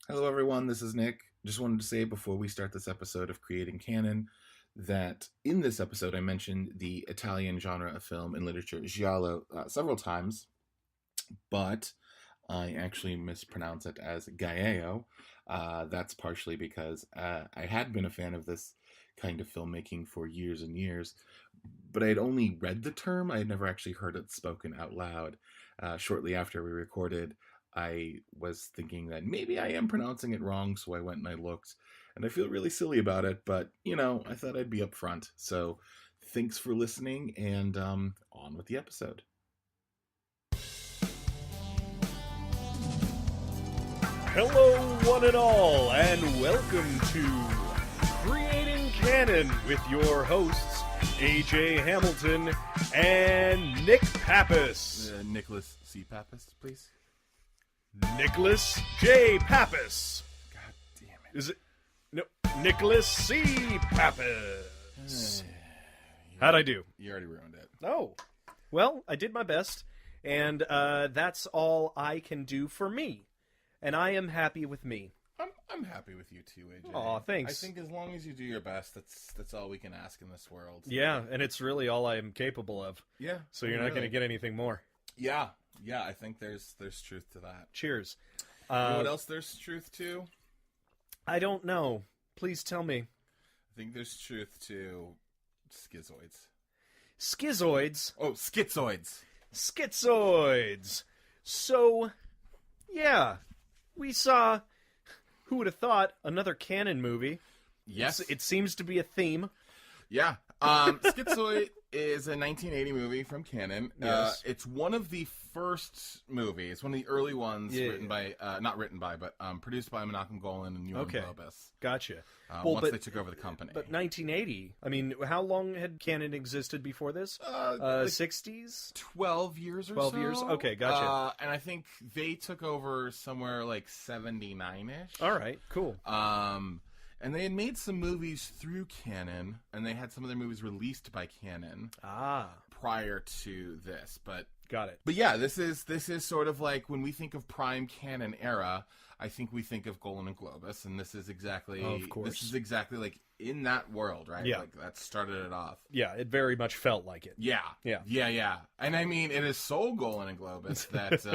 Hello, everyone. This is Nick. Just wanted to say before we start this episode of Creating Canon that in this episode I mentioned the Italian genre of film and literature, giallo, several times, but I actually mispronounce it as giallo. That's partially because I had been a fan of this kind of filmmaking for years and years, but I had only read the term. I had never actually heard it spoken out loud. Shortly after we recorded, I was thinking that maybe I am pronouncing it wrong, so I went and I looked, and I feel really silly about it, but, I thought I'd be upfront. So thanks for listening, and on with the episode. Hello, one and all, and welcome to Creating Canon with your hosts, AJ Hamilton and Nick Pappas. Nicholas C. Pappas, please. Nicholas J. Pappas. God damn it. Is it? No, Nicholas C. Pappas. How'd I do? You already ruined it. Oh, well, I did my best, and that's all I can do for me. And I am happy with me. I'm happy with you too, AJ. Aw, thanks. I think as long as you do your best, that's all we can ask in this world. Yeah, and it's really all I am capable of. Yeah. So you're not going to get anything more. Yeah. Yeah, I think there's truth to that. Cheers. You know what else there's truth to? I don't know. Please tell me. I think there's truth to schizoids. Schizoids. Oh, schizoids. Schizoids. So, yeah, we saw, who would have thought, another canon movie. Yes. It seems to be a theme. Yeah. Schizoid is a 1980 movie from Canon. Yes. It's one of the first movies, one of the early ones produced by Menachem Golan and Ewan Globus. Gotcha. Once they took over the company. But 1980, I mean, how long had Canon existed before this? 60s? 12 years or 12 years? so. Okay, gotcha. And I think they took over somewhere like 79-ish. All right, cool. And they had made some movies through Canon, and they had some of their movies released by Canon prior to this. But got it. But yeah, this is sort of like when we think of prime Canon era, I think we think of Golan and Globus, and this is exactly like in that world, right? Yeah. Like that started it off. Yeah, it very much felt like it. Yeah. And I mean, it is so Golan and Globus that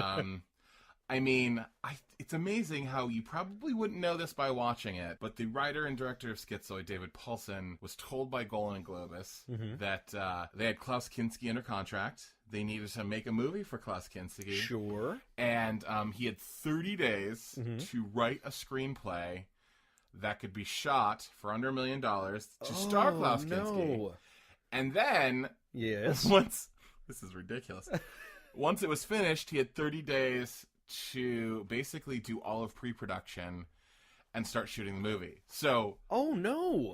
it's amazing how you probably wouldn't know this by watching it, but the writer and director of Schizoid, David Paulson, was told by Golan and Globus that they had Klaus Kinski under contract. They needed to make a movie for Klaus Kinski. Sure. And he had 30 days to write a screenplay that could be shot for under $1 million to star Klaus Kinski. And then, yes, this is ridiculous. Once it was finished, he had 30 days to basically do all of pre-production and start shooting the movie. So,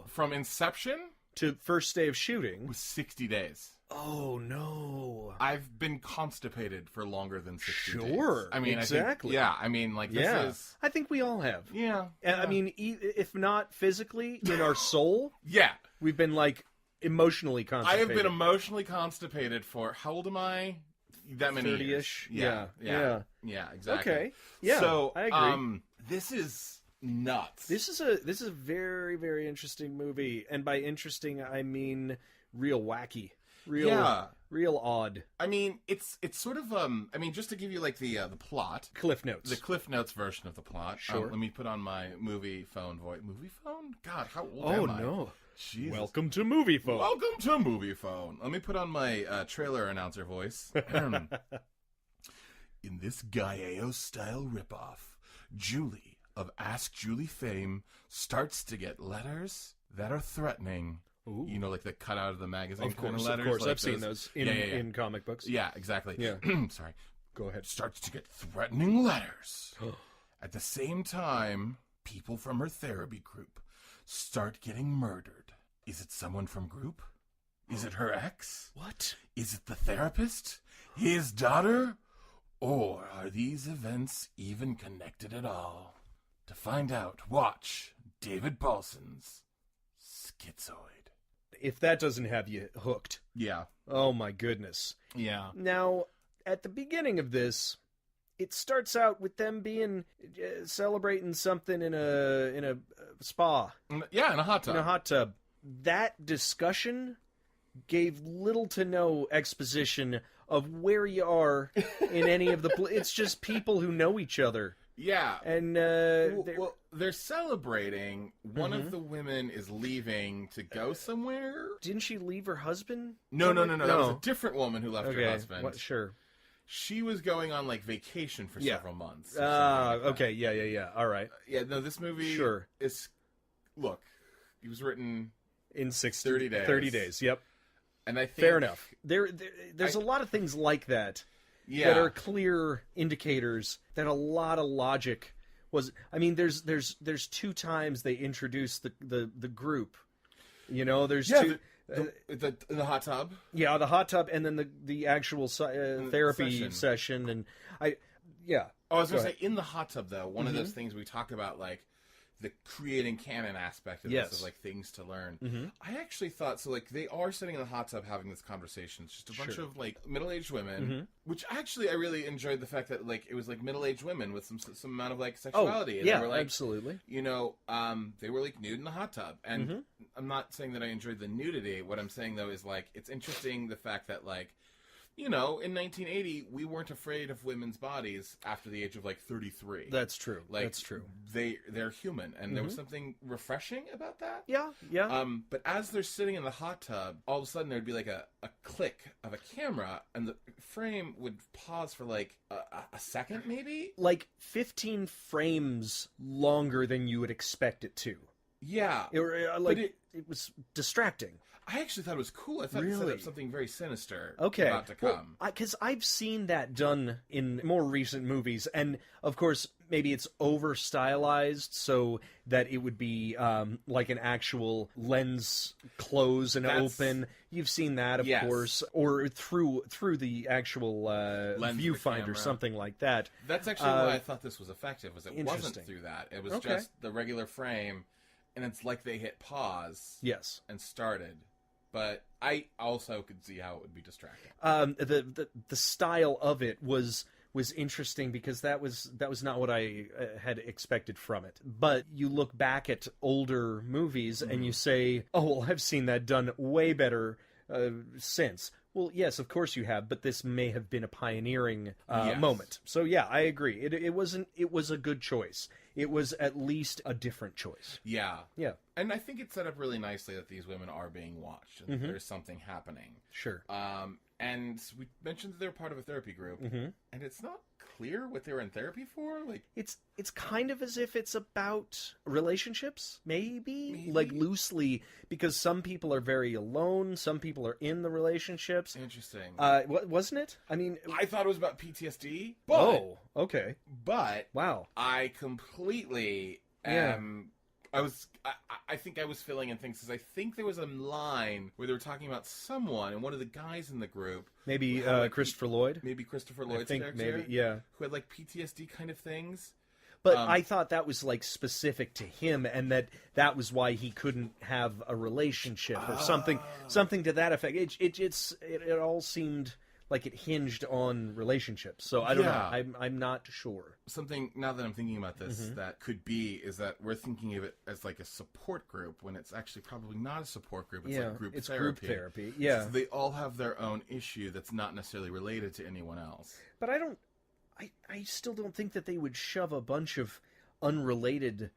from inception to first day of shooting was 60 days. Oh no! I've been constipated for longer than 60 days. Sure. I mean, exactly. This is. I think we all have. Yeah. I mean, if not physically, in our soul. Yeah. We've been emotionally constipated. I have been emotionally constipated for how old am I? That many 30-ish. Yeah, exactly. Okay. Yeah. So I agree. This is nuts. This is a very, very interesting movie, and by interesting I mean real wacky, real odd. I mean, it's sort of just to give you like the plot, Cliff Notes, the Cliff Notes version of the plot. Sure. Let me put on my movie phone voice. Movie phone? God, how old am I? Oh no. Jesus. Welcome to Movie Phone. Welcome to Movie Phone. Let me put on my trailer announcer voice. In this giallo-style ripoff, Julie of Ask Julie fame starts to get letters that are threatening. Ooh. You know, like the cut out of the magazine of course, letters. Of course, like I've seen those in comic books. Yeah, exactly. Yeah. Sorry. Go ahead. Starts to get threatening letters. At the same time, people from her therapy group start getting murdered. Is it someone from group? Is it her ex? What? Is it the therapist? His daughter? Or are these events even connected at all? To find out, watch David Paulson's Schizoid. If that doesn't have you hooked. Yeah. Oh my goodness. Yeah. Now, at the beginning of this, it starts out with them being celebrating something in a spa. Yeah, in a hot tub. In a hot tub. That discussion gave little to no exposition of where you are in any of the... It's just people who know each other. Yeah. And they're celebrating. One of the women is leaving to go somewhere. Didn't she leave her husband? No. That was a different woman who left her husband. Sure. She was going on like vacation for several months. Okay. Yeah. All right. This movie is... Look, it was written... In 30 days. 30 days, yep. And I think... Fair enough. There's a lot of things like that that are clear indicators that a lot of logic was... I mean, there's 2 times they introduce the group. You know, there's two... the hot tub? Yeah, the hot tub, and then the actual therapy session. And I was going to say, in the hot tub, though, one of those things we talk about, like, the creating canon aspect of this, of like things to learn. I actually thought, so like they are sitting in the hot tub having this conversation. It's just a bunch of like middle-aged women, which actually I really enjoyed the fact that like it was like middle-aged women with some amount of like sexuality. And yeah, they were, like, absolutely. You know, they were like nude in the hot tub. And I'm not saying that I enjoyed the nudity. What I'm saying though is like, it's interesting the fact that like, you know, in 1980, we weren't afraid of women's bodies after the age of, like, 33. That's true. Like, that's true. They're human, and there was something refreshing about that. Yeah. But as they're sitting in the hot tub, all of a sudden there'd be, like, a click of a camera, and the frame would pause for, like, a second, maybe? Like, 15 frames longer than you would expect it to. Yeah. It was distracting. I actually thought it was cool. I thought it set up something very sinister about to come. Because I've seen that done in more recent movies, and of course, maybe it's over-stylized so that it would be like an actual lens close and open. You've seen that, of course, or through the actual viewfinder, something like that. That's actually why I thought this was effective, was it wasn't through that. It was just the regular frame, and it's like they hit pause and started. But I also could see how it would be distracting. The style of it was interesting because that was not what I had expected from it. But you look back at older movies and you say, "Oh, well, I've seen that done way better since." Well, yes, of course you have, but this may have been a pioneering moment. So yeah, I agree. It was a good choice. It was at least a different choice. Yeah. Yeah. And I think it set up really nicely that these women are being watched and there's something happening. Sure. And we mentioned that they're part of a therapy group, and it's not clear what they were in therapy for. Like, it's kind of as if it's about relationships, maybe like loosely, because some people are very alone, some people are in the relationships. Interesting. Wasn't it? I mean, I thought it was about PTSD. But, okay. But wow, I completely I think I was filling in things because I think there was a line where they were talking about someone, and one of the guys in the group, maybe Christopher Lloyd, Lloyd's character, maybe, who had like PTSD kind of things. But I thought that was like specific to him, and that was why he couldn't have a relationship or something to that effect. It all seemed like it hinged on relationships. So I don't know. I'm not sure. Something, now that I'm thinking about this, that could be is that we're thinking of it as like a support group when it's actually probably not a support group. It's like group therapy. Group therapy. Yeah. So they all have their own issue that's not necessarily related to anyone else. But I still don't think that they would shove a bunch of unrelated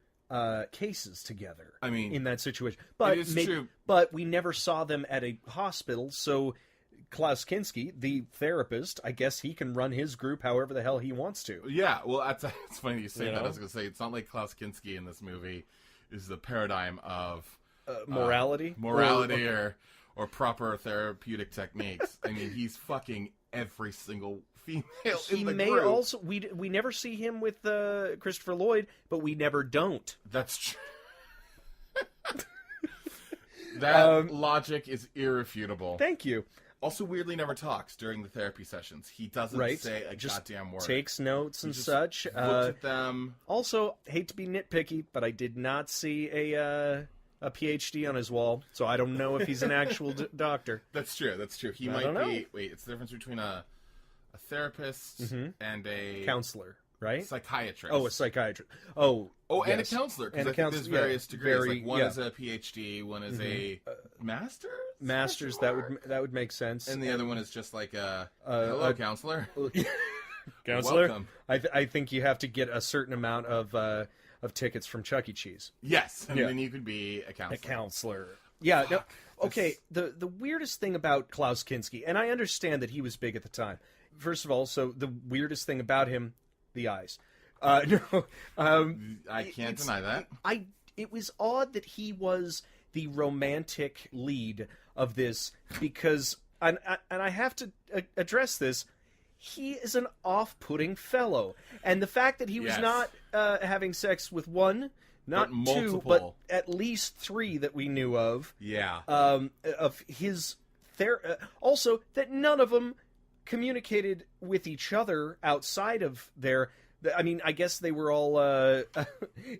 cases together. I mean, in that situation. But it is true. But we never saw them at a hospital, so Klaus Kinski, the therapist, I guess he can run his group however the hell he wants to. Yeah, well, it's funny you say that. I was going to say, it's not like Klaus Kinski in this movie is the paradigm of morality, or proper therapeutic techniques. I mean, he's fucking every single female in the group. Also, we never see him with Christopher Lloyd, but we never don't. That's true. That logic is irrefutable. Thank you. Also, weirdly never talks during the therapy sessions. He doesn't say a goddamn word. Takes notes and such. Looks at them. Also, hate to be nitpicky, but I did not see a PhD on his wall, so I don't know if he's an actual doctor. That's true. He might be. Wait, it's the difference between a a therapist, and a counselor, right? psychiatrist. Oh, a psychiatrist. Oh, and a yes. counselor, because And I a think there's counselor, various degrees. Like one yeah. is a PhD, one is a master's. Masters, that would make sense. And the other one is just like hello, counselor. Counselor. Welcome. I think you have to get a certain amount of tickets from Chuck E. Cheese. Yes, and then you could be a counselor. A counselor. Yeah. No, okay. The weirdest thing about Klaus Kinski, and I understand that he was big at the time. First of all, so the weirdest thing about him, the eyes. No, I can't deny that. It was odd that he was the romantic lead of this because, and I have to address this. He is an off-putting fellow, and the fact that he was not having sex with one, not two, but at least three that we knew of. Yeah. Of his also that none of them communicated with each other outside of their. I mean, I guess they were all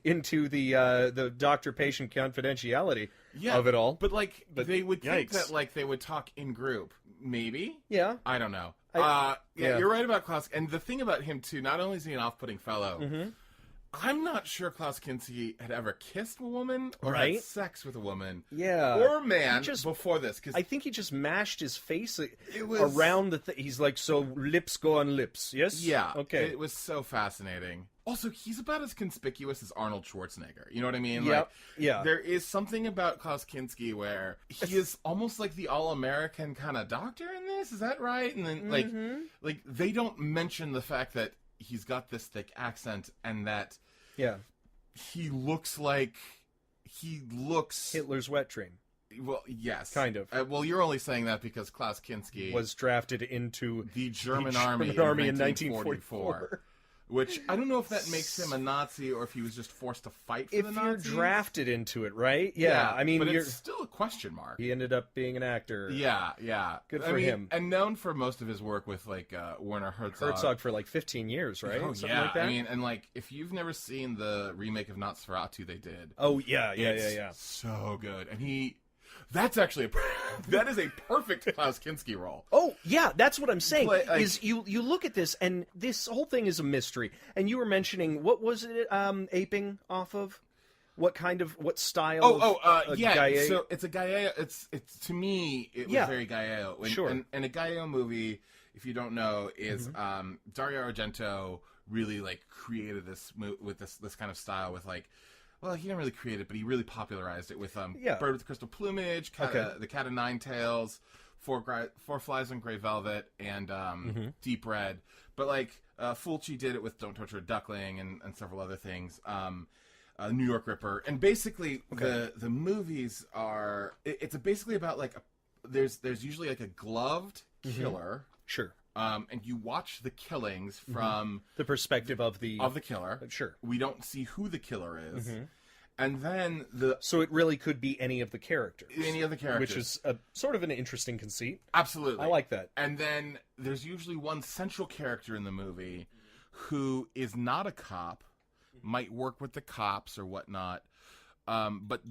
into the doctor-patient confidentiality of it all. But they would think that they would talk in group, maybe. Yeah. I don't know. You're right about Klaus. And the thing about him too, not only is he an off-putting fellow, I'm not sure Klaus Kinski had ever kissed a woman or had sex with a woman, or a man before this. Cause I think he just mashed his face around the. He's like, so lips go on lips. Yes. Yeah. Okay. It was so fascinating. Also, he's about as conspicuous as Arnold Schwarzenegger. You know what I mean? Yep. There is something about Klaus Kinski where he is almost like the all-American kind of doctor in this. Is that right? And then like they don't mention the fact that he's got this thick accent and that he looks Hitler's wet dream. Well, yes, kind of. Well, you're only saying that because Klaus Kinski was drafted into the German army in 1944. Which, I don't know if that makes him a Nazi or if he was just forced to fight for the Nazis. If you're drafted into it, right? Yeah, I mean, but it's still a question mark. He ended up being an actor. Yeah. Good for him. And known for most of his work with, Werner Herzog. Herzog for, 15 years, right? Oh, Something like that? I mean, and, if you've never seen the remake of Nosferatu they did. Oh, yeah. It's so good. And that's actually that is a perfect Klaus Kinski role. Oh, yeah, that's what I'm saying. Is you look at this, and this whole thing is a mystery. And you were mentioning, what was it aping off of? What style? Gallo. So it's a Gallo. It's to me, it was very Gallo. Sure. And a Gallo movie, if you don't know, is Dario Argento really created this with this kind of style with well, he didn't really create it, but he really popularized it with Bird with Crystal Plumage, The Cat of Nine Tails, Four Flies on Grey Velvet, and Deep Red. But Fulci did it with Don't Torture a Duckling and several other things. New York Ripper, and basically the movies are it's basically about there's usually a gloved killer. Sure. And you watch the killings from the perspective of the killer. Sure. We don't see who the killer is. And then so it really could be any of the characters. Any of the characters. Which is sort of an interesting conceit. Absolutely. I like that. And then there's usually one central character in the movie who is not a cop, might work with the cops or whatnot, but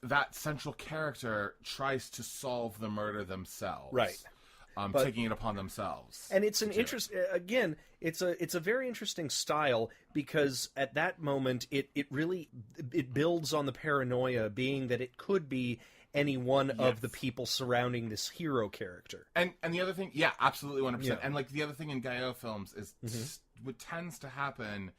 that central character tries to solve the murder themselves. Right. Taking it upon themselves. And it's an it's a very interesting style because at that moment it really builds on the paranoia being that it could be any one of the people surrounding this hero character. And the other thing, absolutely 100%. Yeah. And the other thing in Gallo films is what tends to happen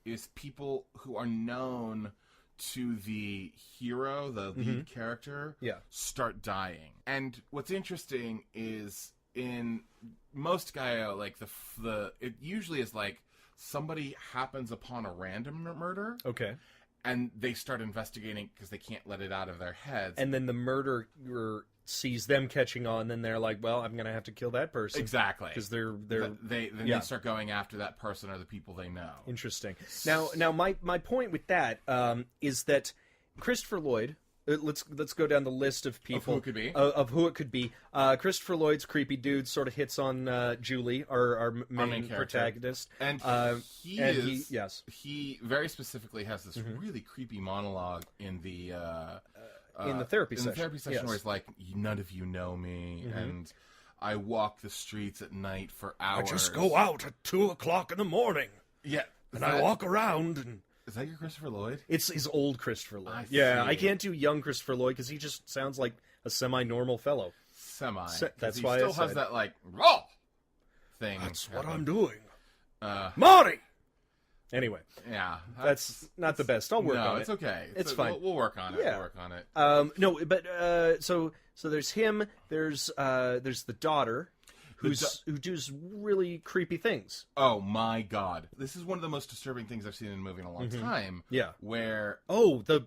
is people who are known to the hero, the lead character, start dying. And what's interesting is in most Gallo, it usually is somebody happens upon a random murder. Okay. And they start investigating because they can't let it out of their heads. And then the murderer sees them catching on, then they're like, well, I'm going to have to kill that person. Exactly. Because they start going after that person or the people they know. Interesting. Now my point with that is that Christopher Lloyd, let's go down the list of people. Of who it could be. Christopher Lloyd's creepy dude sort of hits on Julie, our main protagonist. And he very specifically has this really creepy monologue in the therapy session. In the therapy session where he's like, none of you know me. And I walk the streets at night for hours. I just go out at 2 o'clock in the morning. Yeah. I walk around and... Is that your Christopher Lloyd? It's his old Christopher Lloyd. I Yeah, see. I can't do young Christopher Lloyd because he just sounds like a semi-normal fellow. That's why he I still has said. that, like, raw thing. That's what I'm doing. Uh, Marty! Anyway, yeah. that's not the best. I'll work on it. No, it's okay. It's fine. We'll work on it. Yeah. We'll work on it. No, but so there's him. There's the daughter, who does really creepy things. Oh my god, this is one of the most disturbing things I've seen in a movie in a long time. Yeah. Where the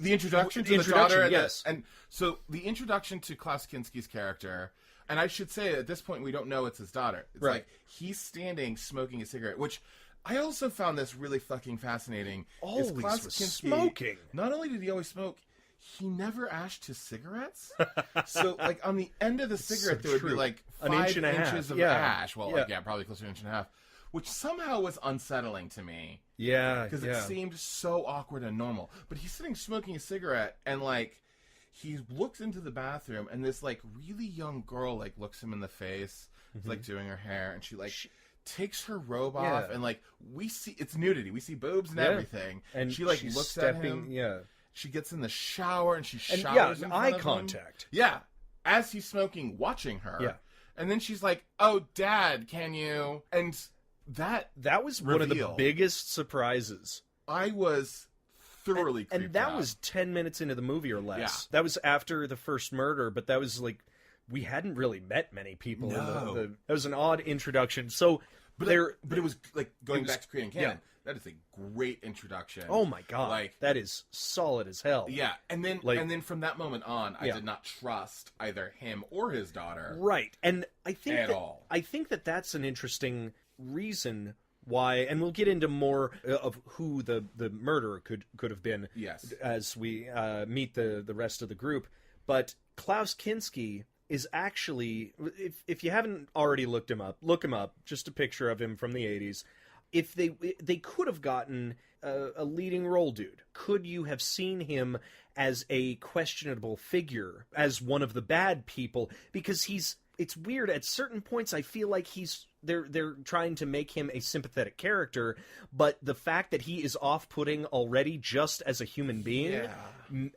introduction to the introduction, daughter, yes. and so the introduction to Klaus Kinski's character, and I should say at this point we don't know it's his daughter. It's Right. like he's standing smoking a cigarette, which I also found this really fucking fascinating. Always is Klaus was Kinski, smoking. Not only did he always smoke, he never ashed his cigarettes. So, like, on the end of the cigarette, there would be, like, An 5 inch and a half. inches of Yeah. ash. Well, Yeah. probably closer to an inch and a half. Which somehow was unsettling to me. Yeah, Because it seemed so awkward and normal. But he's sitting smoking a cigarette, and, like, he looks into the bathroom, and this, like, really young girl, like, looks him in the face. It's, like, doing her hair, and she, like... takes her robe off, and like we see it's nudity. We see boobs and everything. And she like she's looks stepping, at him. Yeah. She gets in the shower and she And showers in front eye of him. contact. Yeah, as he's smoking, watching her. Yeah. And then she's like, "Oh, Dad, can you?" And that was one of the reveal. biggest surprises. I was thoroughly creeped And that out. was 10 minutes into the movie or less. Yeah. That was after the first murder, but that was like we hadn't really met many people. No. That was an odd introduction. So But it was like going back to creating canon. That is a great introduction. Oh my god! Like that is solid as hell. Yeah, and then from that moment on, I did not trust either him or his daughter. Right, and I think I think that's an interesting reason why, and we'll get into more of who the murderer could have been. Yes, as we meet the rest of the group. But Klaus Kinski is actually, if you haven't already looked him up, look him up. Just a picture of him from the 80s. If they could have gotten a leading role dude, could you have seen him as a questionable figure, as one of the bad people? Because it's weird. At certain points, I feel like they're trying to make him a sympathetic character, but the fact that he is off-putting already just as a human being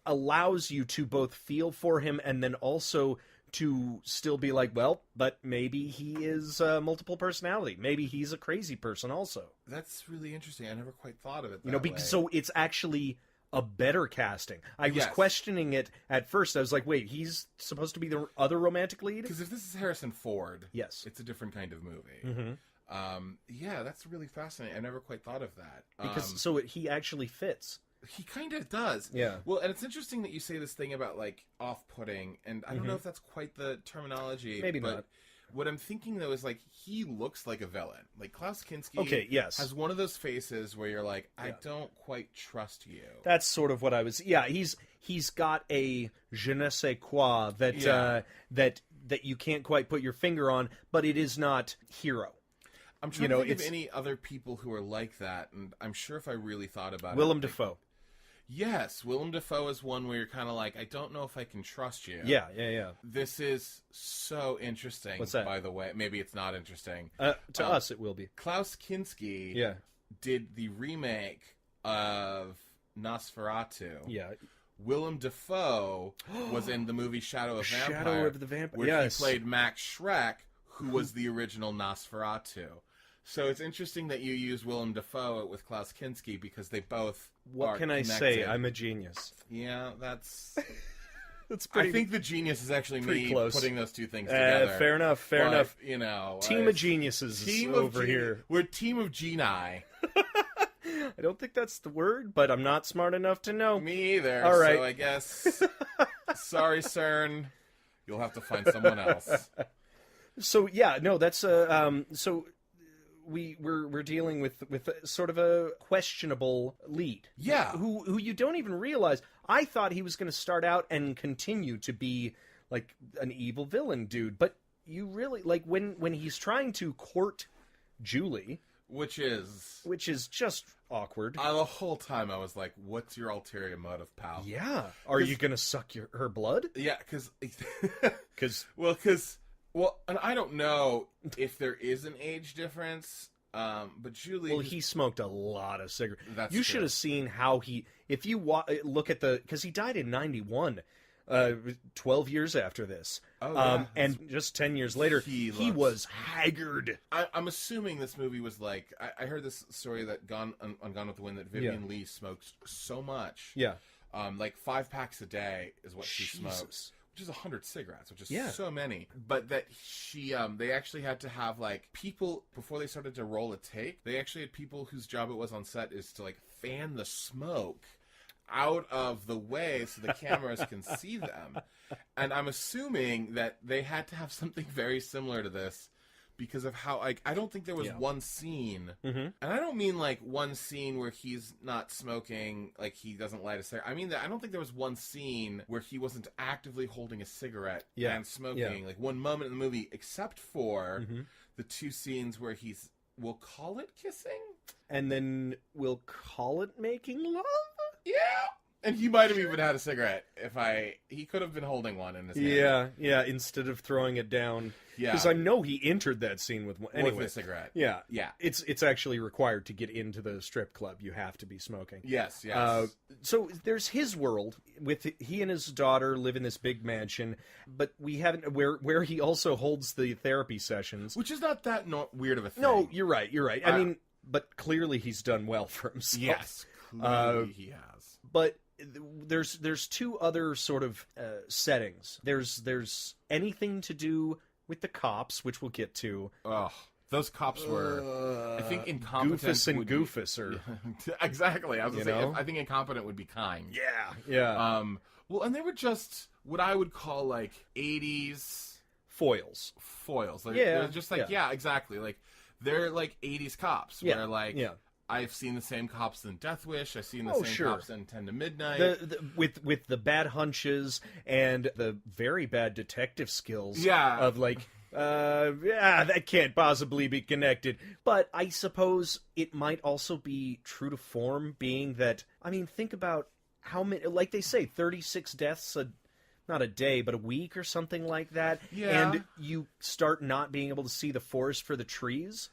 allows you to both feel for him and then also to still be like, well, but maybe he is multiple personality. Maybe he's a crazy person also. That's really interesting. I never quite thought of it that way. So it's actually a better casting. I was questioning it at first. I was like, wait, he's supposed to be the other romantic lead? Because if this is Harrison Ford, yes, it's a different kind of movie. Mm-hmm. Yeah, that's really fascinating. I never quite thought of that. Because he actually fits. He kind of does. Yeah. Well, and it's interesting that you say this thing about, like, off-putting, and I don't know if that's quite the terminology. Maybe but not. What I'm thinking, though, is, like, he looks like a villain. Like, Klaus Kinski has one of those faces where you're like, I don't quite trust you. That's sort of what I was... Yeah, he's got a je ne sais quoi that you can't quite put your finger on, but it is not hero. I'm trying to think of any other people who are like that, and I'm sure if I really thought about Willem Dafoe. Yes, Willem Dafoe is one where you're kind of like, I don't know if I can trust you. Yeah. This is so interesting. What's that? By the way, maybe it's not interesting. To us, it will be. Klaus Kinski did the remake of Nosferatu. Yeah. Willem Dafoe was in the movie Shadow of Vampire. Shadow of the Vampire. Where he played Max Schreck, who was the original Nosferatu. So it's interesting that you use Willem Dafoe with Klaus Kinski because they both What can I say? I'm a genius. Yeah, that's... That's pretty... I think the genius is actually me close. Putting those two things together. Fair enough. You know... Team of geniuses over here. We're a team of genii. I don't think that's the word, but I'm not smart enough to know. Me either. All right. So I guess... Sorry, CERN. You'll have to find someone else. So, yeah, no, that's... so... We're dealing with sort of a questionable lead. Yeah. Who you don't even realize. I thought he was going to start out and continue to be like an evil villain dude, but you really like when he's trying to court Julie, which is just awkward. The whole time I was like, what's your ulterior motive, pal? Yeah. Are you going to suck her blood? Yeah, cuz Well, and I don't know if there is an age difference, but Julie... Well, he smoked a lot of cigarettes. That's You true. should have seen how he... If you look at the... Because he died in 91, 12 years after this. Oh, yeah. And just 10 years later, He he looks- was haggard. I'm assuming this movie was like... I heard this story that on Gone with the Wind that Vivian Leigh smoked so much. Yeah. Like 5 packs a day is what she smoked. Jesus. Which is 100 cigarettes, which is Yeah. so many. But that she, they actually had to have, like, people, before they started to roll a take, they actually had people whose job it was on set is to, like, fan the smoke out of the way so the cameras can see them. And I'm assuming that they had to have something very similar to this because of how, like, I don't think there was one scene, and I don't mean, like, one scene where he's not smoking, like, he doesn't light a cigarette. I mean, that I don't think there was one scene where he wasn't actively holding a cigarette and smoking, like, one moment in the movie, except for the 2 scenes where he's, we'll call it kissing? And then we'll call it making love? Yeah! And he might have even had a cigarette he could have been holding one in his hand. Yeah, instead of throwing it down. Yeah. Because I know he entered that scene with one. Anyway, with a cigarette. Yeah. Yeah. It's actually required to get into the strip club. You have to be smoking. Yes. So there's his world with he and his daughter live in this big mansion, but we haven't where he also holds the therapy sessions. Which is not that weird of a thing. No, you're right. I mean, but clearly he's done well for himself. Yes, clearly he has. But there's 2 other sort of settings. There's anything to do with the cops, which we'll get to. Oh, those cops were, I think, incompetent. Goofus and Goofus, or exactly. I was gonna say, I think incompetent would be kind. Yeah. Well, and they were just what I would call like 80s foils. Like, they're just like exactly. Like they're like 80s cops. Where like I've seen the same cops in Death Wish. I've seen the same cops in 10 to Midnight. With the bad hunches and the very bad detective skills. Yeah. Of like, that can't possibly be connected. But I suppose it might also be true to form, being that, I mean, think about how many, like they say, 36 deaths not a day, but a week or something like that. Yeah. And you start not being able to see the forest for the trees.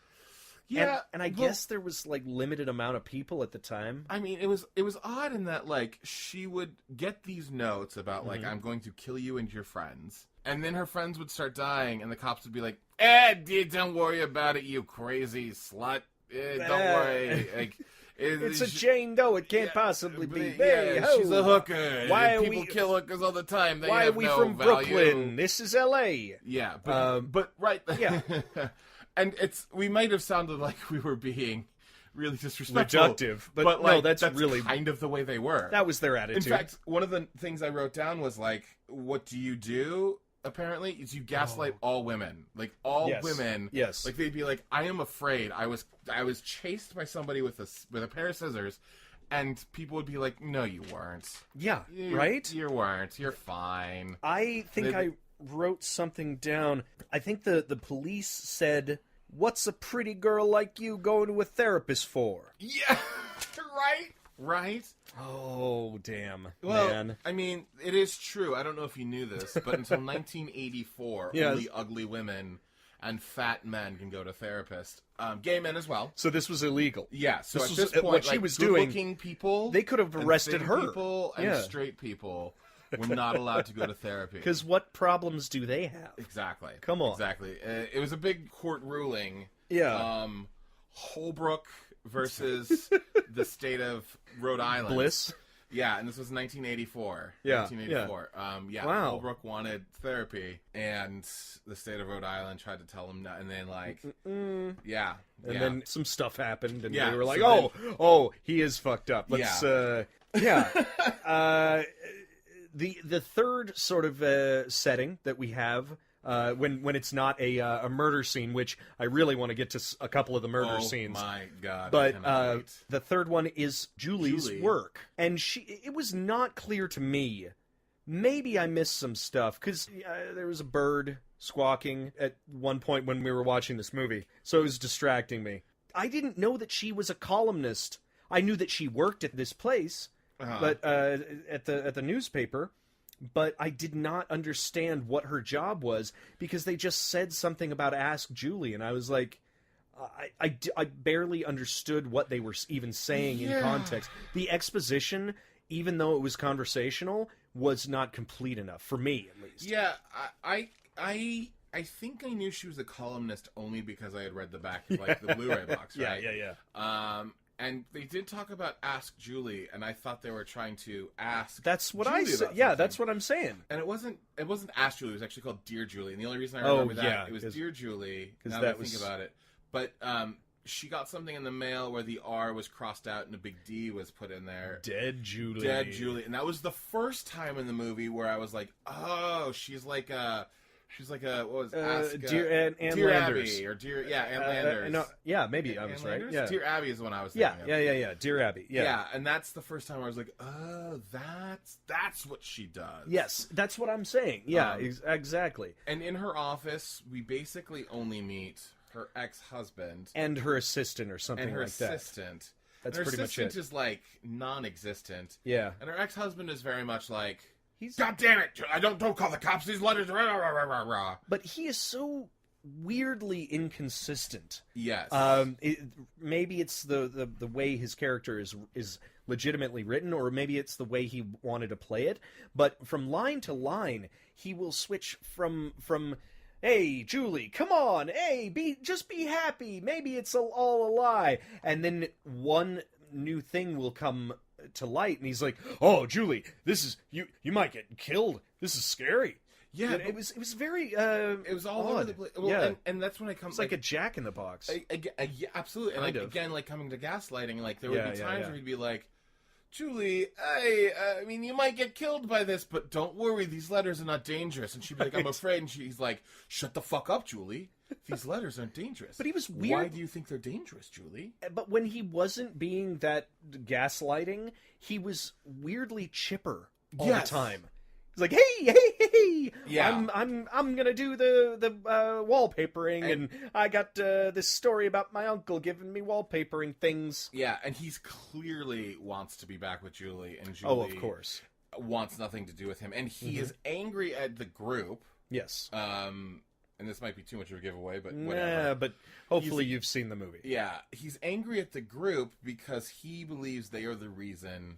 Yeah, and I guess there was like limited amount of people at the time. I mean, it was odd in that like she would get these notes about like I'm going to kill you and your friends, and then her friends would start dying, and the cops would be like, don't worry about it, you crazy slut. Don't worry, like. It's a Jane Doe. It can't possibly be. She's a hooker. Why people kill hookers all the time? Why are we from Brooklyn? This is L.A. Yeah, but right. Yeah. And we might have sounded like we were being really disrespectful. Reductive. But like, no, that's really kind of the way they were. That was their attitude. In fact, one of the things I wrote down was like, what do you do, apparently, is you gaslight all women. Like, all women. Yes. Like, they'd be like, I am afraid. I was chased by somebody with a pair of scissors, and people would be like, no, you weren't. Yeah, right? You weren't. You're fine. I think I wrote something down. I think the police said, what's a pretty girl like you going to a therapist for? Yeah, right? Oh, damn, well, man. I mean, it is true. I don't know if you knew this, but until 1984, only ugly women and fat men can go to therapists. Gay men as well. So this was illegal. Yeah, so this at was this point, what she like, was doing, good-looking people, they could have arrested her. People and straight people were not allowed to go to therapy. Because what problems do they have? Exactly. Come on. Exactly. It was a big court ruling. Yeah. Holbrook versus the state of Rhode Island. Bliss. Yeah, and this was 1984. Yeah. 1984. Yeah. Wow. Holbrook wanted therapy, and the state of Rhode Island tried to tell him no, and then like, And then some stuff happened, and they were like, so he is fucked up. Let's, The third sort of setting that we have when it's not a murder scene, which I really want to get to a couple of the murder scenes. Oh my god! But the third one is Julie's work, and it was not clear to me. Maybe I missed some stuff because there was a bird squawking at one point when we were watching this movie, so it was distracting me. I didn't know that she was a columnist. I knew that she worked at this place. But at the newspaper, but I did not understand what her job was because they just said something about Ask Julie, and I was like, I barely understood what they were even saying in context. The exposition, even though it was conversational, was not complete enough for me, at least. Yeah, I think I knew she was a columnist only because I had read the back of like the Blu-ray box, right? Yeah. And they did talk about Ask Julie, and I thought they were trying to ask. That's what Julie I said. about Yeah, something. that's what I'm saying. And it wasn't Ask Julie. It was actually called Dear Julie. And the only reason I remember it was Dear Julie. Now that I think about it, but she got something in the mail where the R was crossed out and a big D was put in there. Dead Julie. Dead Julie. And that was the first time in the movie where I was like, oh, she's like a what was Ask Dear Ann Dear Landers. Abby or Dear Ann Landers. No, yeah, maybe I was right. Yeah. Dear Abby is the one I was thinking of. Yeah. Dear Abby. Yeah. And that's the first time I was like, oh, that's what she does. Yes, that's what I'm saying. Yeah, exactly. And in her office, we basically only meet her ex-husband and her assistant or something and her like that. assistant. That's and her pretty much assistant it. is like non-existent. Yeah. And her ex-husband is very much like, He's God damn it! I don't call the cops. These letters. Rah, rah, rah, rah, rah. But he is so weirdly inconsistent. Yes. Maybe it's the way his character is legitimately written, or maybe it's the way he wanted to play it. But from line to line, he will switch from hey, Julie, come on, hey, just be happy. Maybe it's all a lie, and then one new thing will come to light, and he's like, "Oh, Julie, this is you might get killed. This is scary." Yeah, it was very it was all odd. over the place. Well, yeah, and that's when I come. it's like a Jack in the Box. Yeah, absolutely. And Kind of. again, like coming to gaslighting, like there would be times yeah. where he'd be like, Julie, I mean, you might get killed by this, but don't worry, these letters are not dangerous. And she'd be like, I'm afraid. And he's like, shut the fuck up, Julie. These letters aren't dangerous. But he was weird. Why do you think they're dangerous, Julie? But when he wasn't being that gaslighting, he was weirdly chipper all the time. He's like, hey, yeah. I'm gonna do the wallpapering, and I got this story about my uncle giving me wallpapering things. Yeah, and he's clearly wants to be back with Julie, and Julie, oh, of course, wants nothing to do with him, and he is angry at the group. Yes. And this might be too much of a giveaway, but whatever. Nah, but hopefully you've seen the movie. Yeah, he's angry at the group because he believes they are the reason.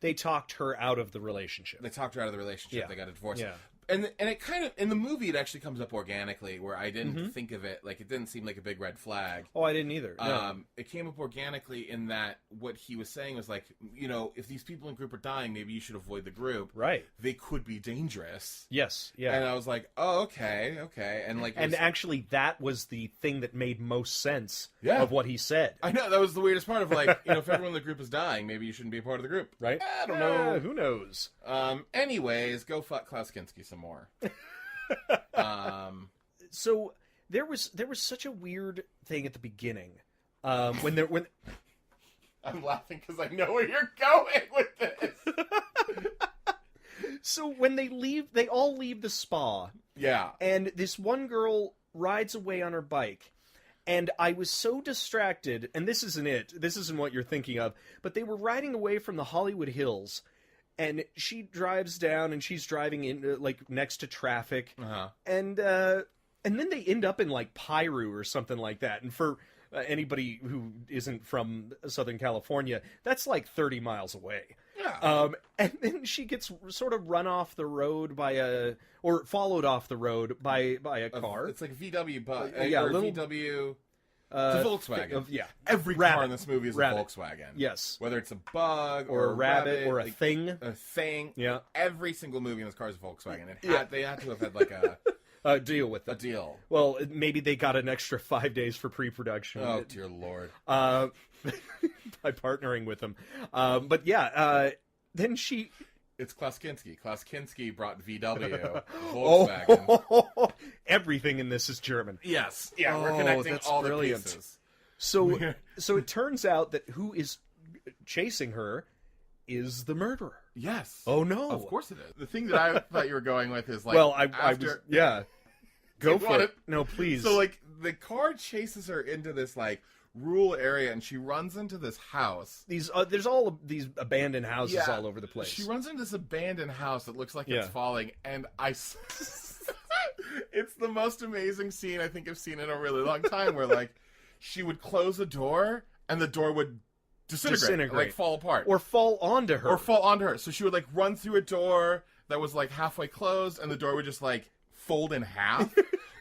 They talked her out of the relationship. They talked her out of the relationship. Yeah. They got a divorce. Yeah. And it kind of, in the movie, it actually comes up organically, where I didn't think of it, like, it didn't seem like a big red flag. Oh, I didn't either. No. It came up organically in that what he was saying was like, you know, if these people in group are dying, maybe you should avoid the group. Right. They could be dangerous. Yes. Yeah. And I was like, oh, okay. And like, actually, that was the thing that made most sense Yeah. of what he said. I know, that was the weirdest part of like, you know, if everyone in the group is dying, maybe you shouldn't be a part of the group. Right? I don't know. Who knows? Anyways, go fuck Klaus Kinski some more. So there was such a weird thing at the beginning when I'm laughing because I know where you're going with this. So when they all leave the spa. Yeah. And this one girl rides away on her bike. And I was so distracted, and this isn't it. This isn't what you're thinking of. But they were riding away from the Hollywood Hills. And she drives down, and she's driving in like next to traffic, and then they end up in like Piru or something like that. And for anybody who isn't from Southern California, that's like 30 miles away. Yeah. And then she gets sort of run off the road or followed off the road by a car. It's like a VW bus. Yeah, or a little VW. It's a Volkswagen. Yeah. Every car in this movie is a Volkswagen. Yes. Whether it's a bug or a rabbit or a like, thing. A thing. Yeah. Every single movie in this car is a Volkswagen. They had to have had like a deal with it. A deal. Well, maybe they got an extra 5 days for pre-production. Oh, dear Lord. By partnering with them. But yeah, then she... It's Klaus Kinski. Klaus Kinski brought VW, Volkswagen. Oh, everything in this is German. Yes. Yeah, we're connecting all brilliant. the pieces. So it turns out that who is chasing her is the murderer. Yes. Oh, no. Of course it is. The thing that I thought you were going with is like... Well, I was... Yeah. Go for it. No, please. So, like, the car chases her into this, like, rural area, and she runs into this house. There's all of these abandoned houses all over the place. She runs into this abandoned house that looks like it's falling, and it's the most amazing scene I think I've seen in a really long time, where like she would close a door and the door would disintegrate, like fall apart, or fall onto her, So she would like run through a door that was like halfway closed, and the door would just like fold in half.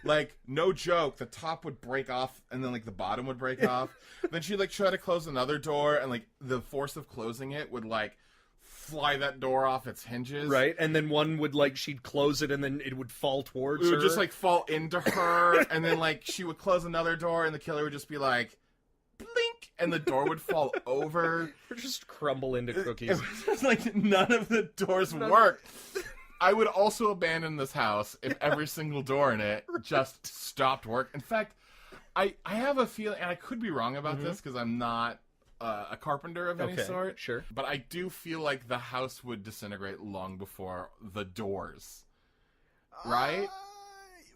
Like, no joke, the top would break off, and then like the bottom would break off. Then she'd like try to close another door, and like the force of closing it would like fly that door off its hinges. Right, and then one would like, she'd close it and then it would fall towards her. It would just like fall into her, and then like she would close another door, and the killer would just be like, blink, and the door would fall over. Or just crumble into cookies. It was just like none of the doors worked. I would also abandon this house if every single door in it just stopped work. In fact, I have a feeling, and I could be wrong about this because I'm not a carpenter of any sort. Sure. But I do feel like the house would disintegrate long before the doors. Right?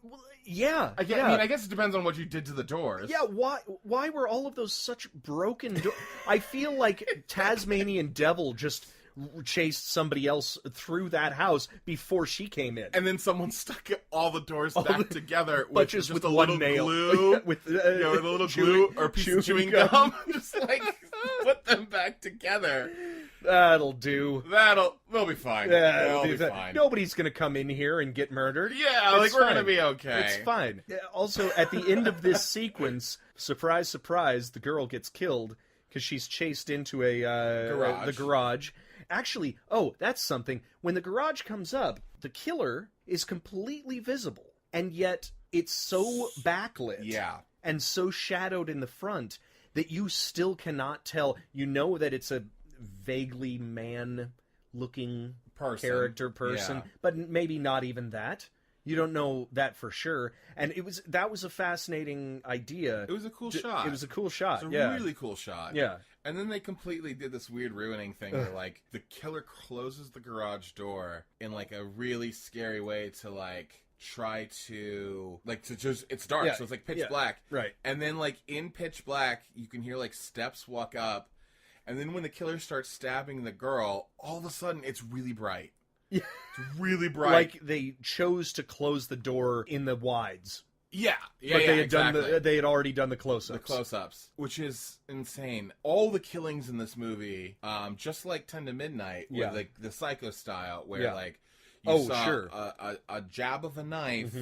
Well, yeah. I mean, I guess it depends on what you did to the doors. Yeah, why were all of those such broken doors? I feel like Tasmanian Devil just chased somebody else through that house before she came in. And then someone stuck all the doors back together with just with a one little nail. glue. with with a little glue or a piece of chewing gum. Just like put them back together. That'll do. They'll be fine. They'll be fine. Nobody's gonna come in here and get murdered. Yeah, like we're gonna be okay. It's fine. Also, at the end of this sequence, surprise, surprise, the girl gets killed because she's chased into the garage. Actually, that's something. When the garage comes up, the killer is completely visible, and yet it's so backlit and so shadowed in the front that you still cannot tell. You know that it's a vaguely man-looking person, but maybe not even that. You don't know that for sure. And that was a fascinating idea. It was a cool shot. It was a cool shot. It's a really cool shot. Yeah. And then they completely did this weird ruining thing where, like, the killer closes the garage door in, like, a really scary way to, like, try to, like, to just, it's dark, so it's, like, pitch black. Right. And then, like, in pitch black, you can hear, like, steps walk up. And then when the killer starts stabbing the girl, all of a sudden, it's really bright. Yeah. It's really bright. Like, they chose to close the door in the wides. Yeah, but they had already done the close-ups. The close-ups, which is insane. All the killings in this movie, just like 10 to Midnight, were like the Psycho style, where like you saw a jab of a knife,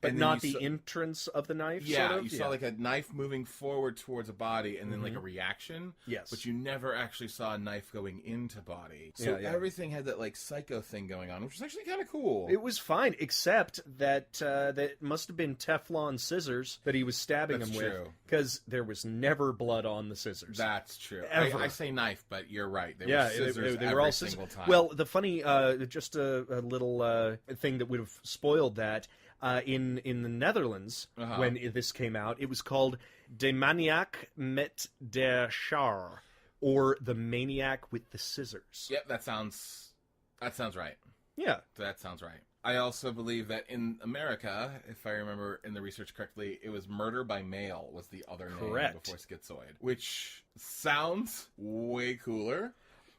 but not the entrance of the knife. Yeah, sort of? You saw like a knife moving forward towards a body, and then like a reaction. Yes, but you never actually saw a knife going into body. So everything had that like Psycho thing going on, which was actually kind of cool. It was fine, except that that must have been Teflon scissors that he was stabbing him with, because there was never blood on the scissors. That's true. Ever. I say knife, but you're right. They were scissors they were all single time. Well, the funny, just a little thing that would have spoiled that. In the Netherlands, when this came out, it was called De Maniac met der Schaar, or The Maniac with the Scissors. Yep, that sounds right. Yeah. That sounds right. I also believe that in America, if I remember in the research correctly, it was Murder by Mail was the other name before Schizoid, which sounds way cooler.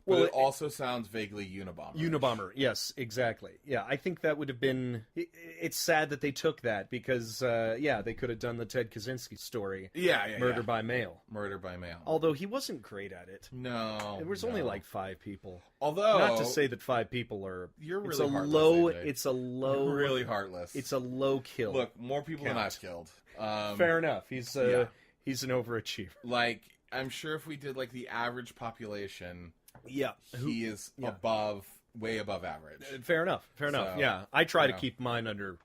But it also sounds vaguely Unabomber. Unabomber, yes, exactly. Yeah, I think that would have been... It's sad that they took that, because, they could have done the Ted Kaczynski story. Murder by Mail. Murder by Mail. Although he wasn't great at it. No. There was only like 5 people. Although... Not to say that 5 people are... You're really heartless, It's a low... You're really heartless. It's a low kill. Look, more people than I've killed. Fair enough. He's an overachiever. Like, I'm sure if we did, like, the average population... Yeah. He is way above average. Fair enough. So, yeah. I try to keep mine under...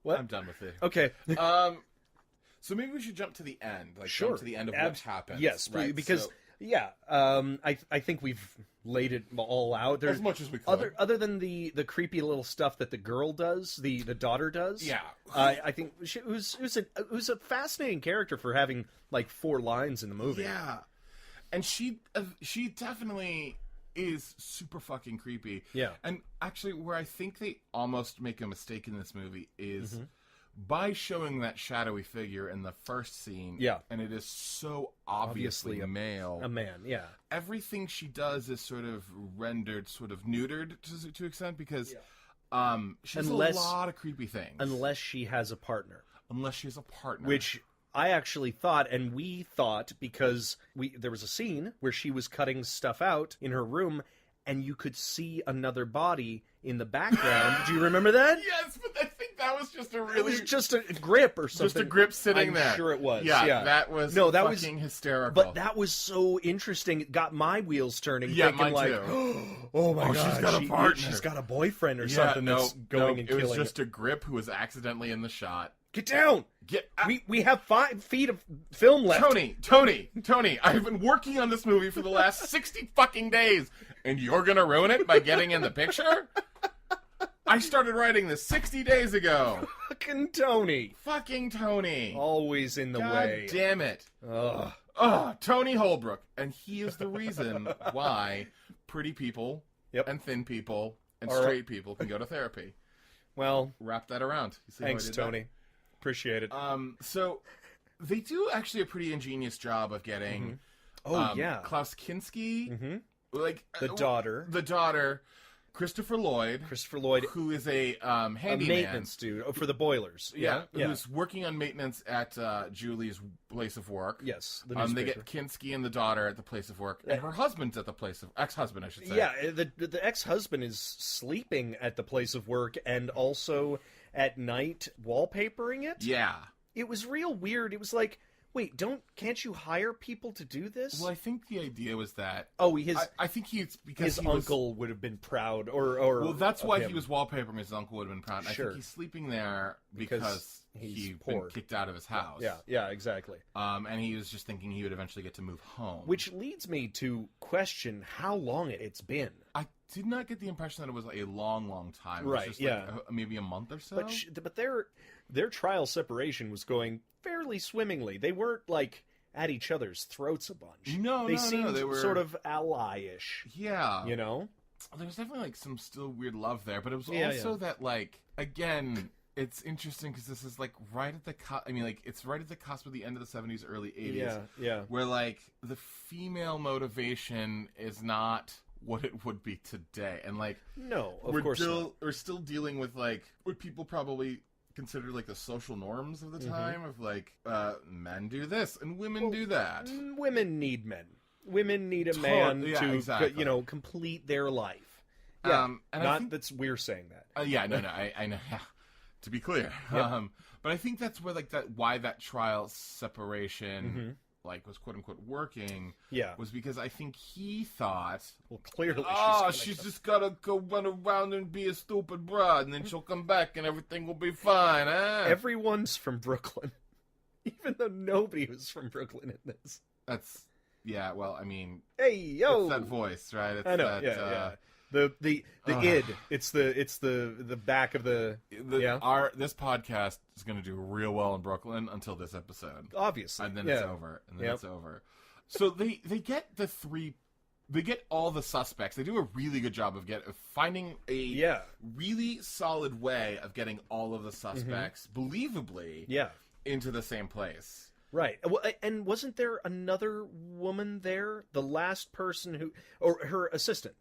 What? I'm done with it. Okay. So maybe we should jump to the end. Like, jump to the end of what happens. Yes, right? Because, I think we've laid it all out. As much as we could. Other than the creepy little stuff that the girl does, the daughter does. Yeah. I think it was a fascinating character for having, like, 4 lines in the movie. Yeah. And she definitely is super fucking creepy. Yeah. And actually, where I think they almost make a mistake in this movie is by showing that shadowy figure in the first scene, Yeah. and it is so obviously a male. A man, yeah. Everything she does is sort of rendered, sort of neutered to an extent, because she does a lot of creepy things. Unless she has a partner. Unless she has a partner. Which I actually thought, and we thought, because there was a scene where she was cutting stuff out in her room, and you could see another body in the background. Do you remember that? Yes, but I think that was just a really... It was just a grip or something. Just a grip sitting there. I'm sure it was. Yeah, that was fucking hysterical. But that was so interesting. It got my wheels turning. Yeah, thinking mine like, too. oh my God, she's got a partner. She's got a boyfriend or something that's going and killing. It was just a grip who was accidentally in the shot. Get down! Get we have 5 feet of film left. Tony, I've been working on this movie for the last 60 fucking days, and you're gonna ruin it by getting in the picture? I started writing this 60 days ago. Fucking Tony. Always in the way. God damn it. Tony Holbrook. And he is the reason why pretty people and thin people and straight people can go to therapy. Well, wrap that around. You see thanks, Tony. Appreciate it. So they do actually a pretty ingenious job of getting Klaus Kinski, like the daughter, Christopher Lloyd, who is a handyman, maintenance dude for the boilers. Who's working on maintenance at Julie's place of work. Yes, they get Kinski and the daughter at the place of work, and her husband's at the place of ex-husband, I should say. Yeah, the ex-husband is sleeping at the place of work and also at night wallpapering it. Yeah, it was real weird. It was like, wait, can't you hire people to do this? Well, I think the idea was that... I think because his uncle would have been proud, or well, that's why he was wallpapering. His uncle would have been proud. Sure. I think he's sleeping there because he's been kicked out of his house. Yeah, exactly. And he was just thinking he would eventually get to move home. Which leads me to question how long it's been. I did not get the impression that it was a long, long time. Right, it was just maybe a month or so. But their trial separation was going fairly swimmingly. They weren't like at each other's throats a bunch. They seemed they were sort of ally-ish. Yeah, you know. There was definitely like some still weird love there, but it was also that like again, it's interesting because this is like right at the it's right at the cusp of the end of the 70s, early 80s. Yeah. Where like the female motivation is not what it would be today, and like no, of course not. We're still dealing with like what people probably consider like the social norms of the time of like men do this and women do that. Women need men. Women need a man to complete their life. Yeah, and not think, we're saying that. I know. To be clear, but I think that's where why that trial separation like was quote unquote working. Yeah, was because I think he thought, well, clearly, she's just gotta go run around and be a stupid broad, and then she'll come back and everything will be fine. Everyone's from Brooklyn, even though nobody was from Brooklyn in this. That's well, I mean, hey yo, it's that voice, right? It's I know, that, The id. It's the back of the this podcast is going to do real well in Brooklyn until this episode, obviously, and then it's over. It's over. So they get all the suspects. They do a really good job of finding a really solid way of getting all of the suspects believably into the same place. Right. Well, and wasn't there another woman there? The last person or her assistant.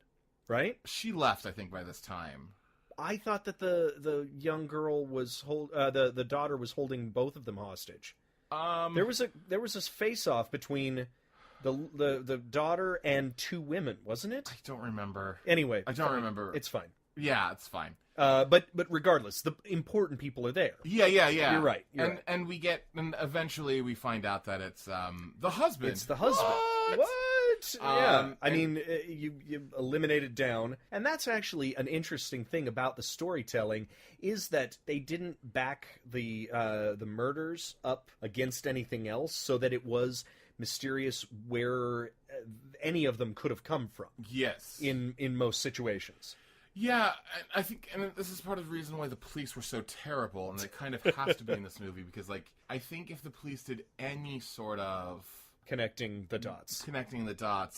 Right? She left, I think, by this time. I thought that the young girl was the daughter was holding both of them hostage. There was this face off between the daughter and 2 women, wasn't it? I don't remember. Anyway, I don't remember. It's fine. Yeah, it's fine. But regardless, the important people are there. Yeah. You're right. And eventually we find out that it's the husband. It's the husband. What? Yeah, I mean, you eliminate it down, and that's actually an interesting thing about the storytelling is that they didn't back the murders up against anything else, so that it was mysterious where any of them could have come from. Yes, in most situations. Yeah, I think, and this is part of the reason why the police were so terrible, and it kind of has to be in this movie because, like, I think if the police did any sort of connecting the dots,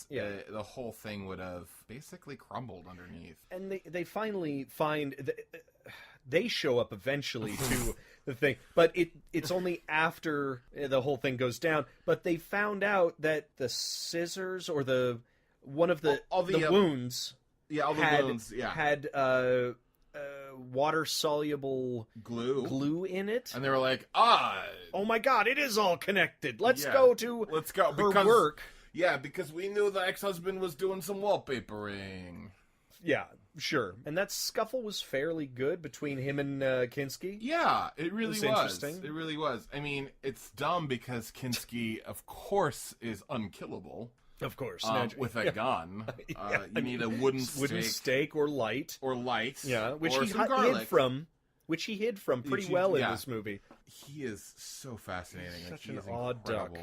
the whole thing would have basically crumbled underneath. And they finally find they show up eventually to the thing, but it's only after the whole thing goes down. But they found out that the scissors or one of the wounds, all the wounds, had water soluble glue in it, and they were like, oh my god, it is all connected. Let's go her work. Yeah, because we knew the ex-husband was doing some wallpapering. Yeah, sure. And that scuffle was fairly good between him and Kinski. Yeah, it really was. Interesting. It really was. I mean, it's dumb because Kinski, of course, is unkillable. Of course. With a gun. You need a wooden stake or light. Yeah, which he hid from pretty well in this movie. He is so fascinating. Such an odd duck.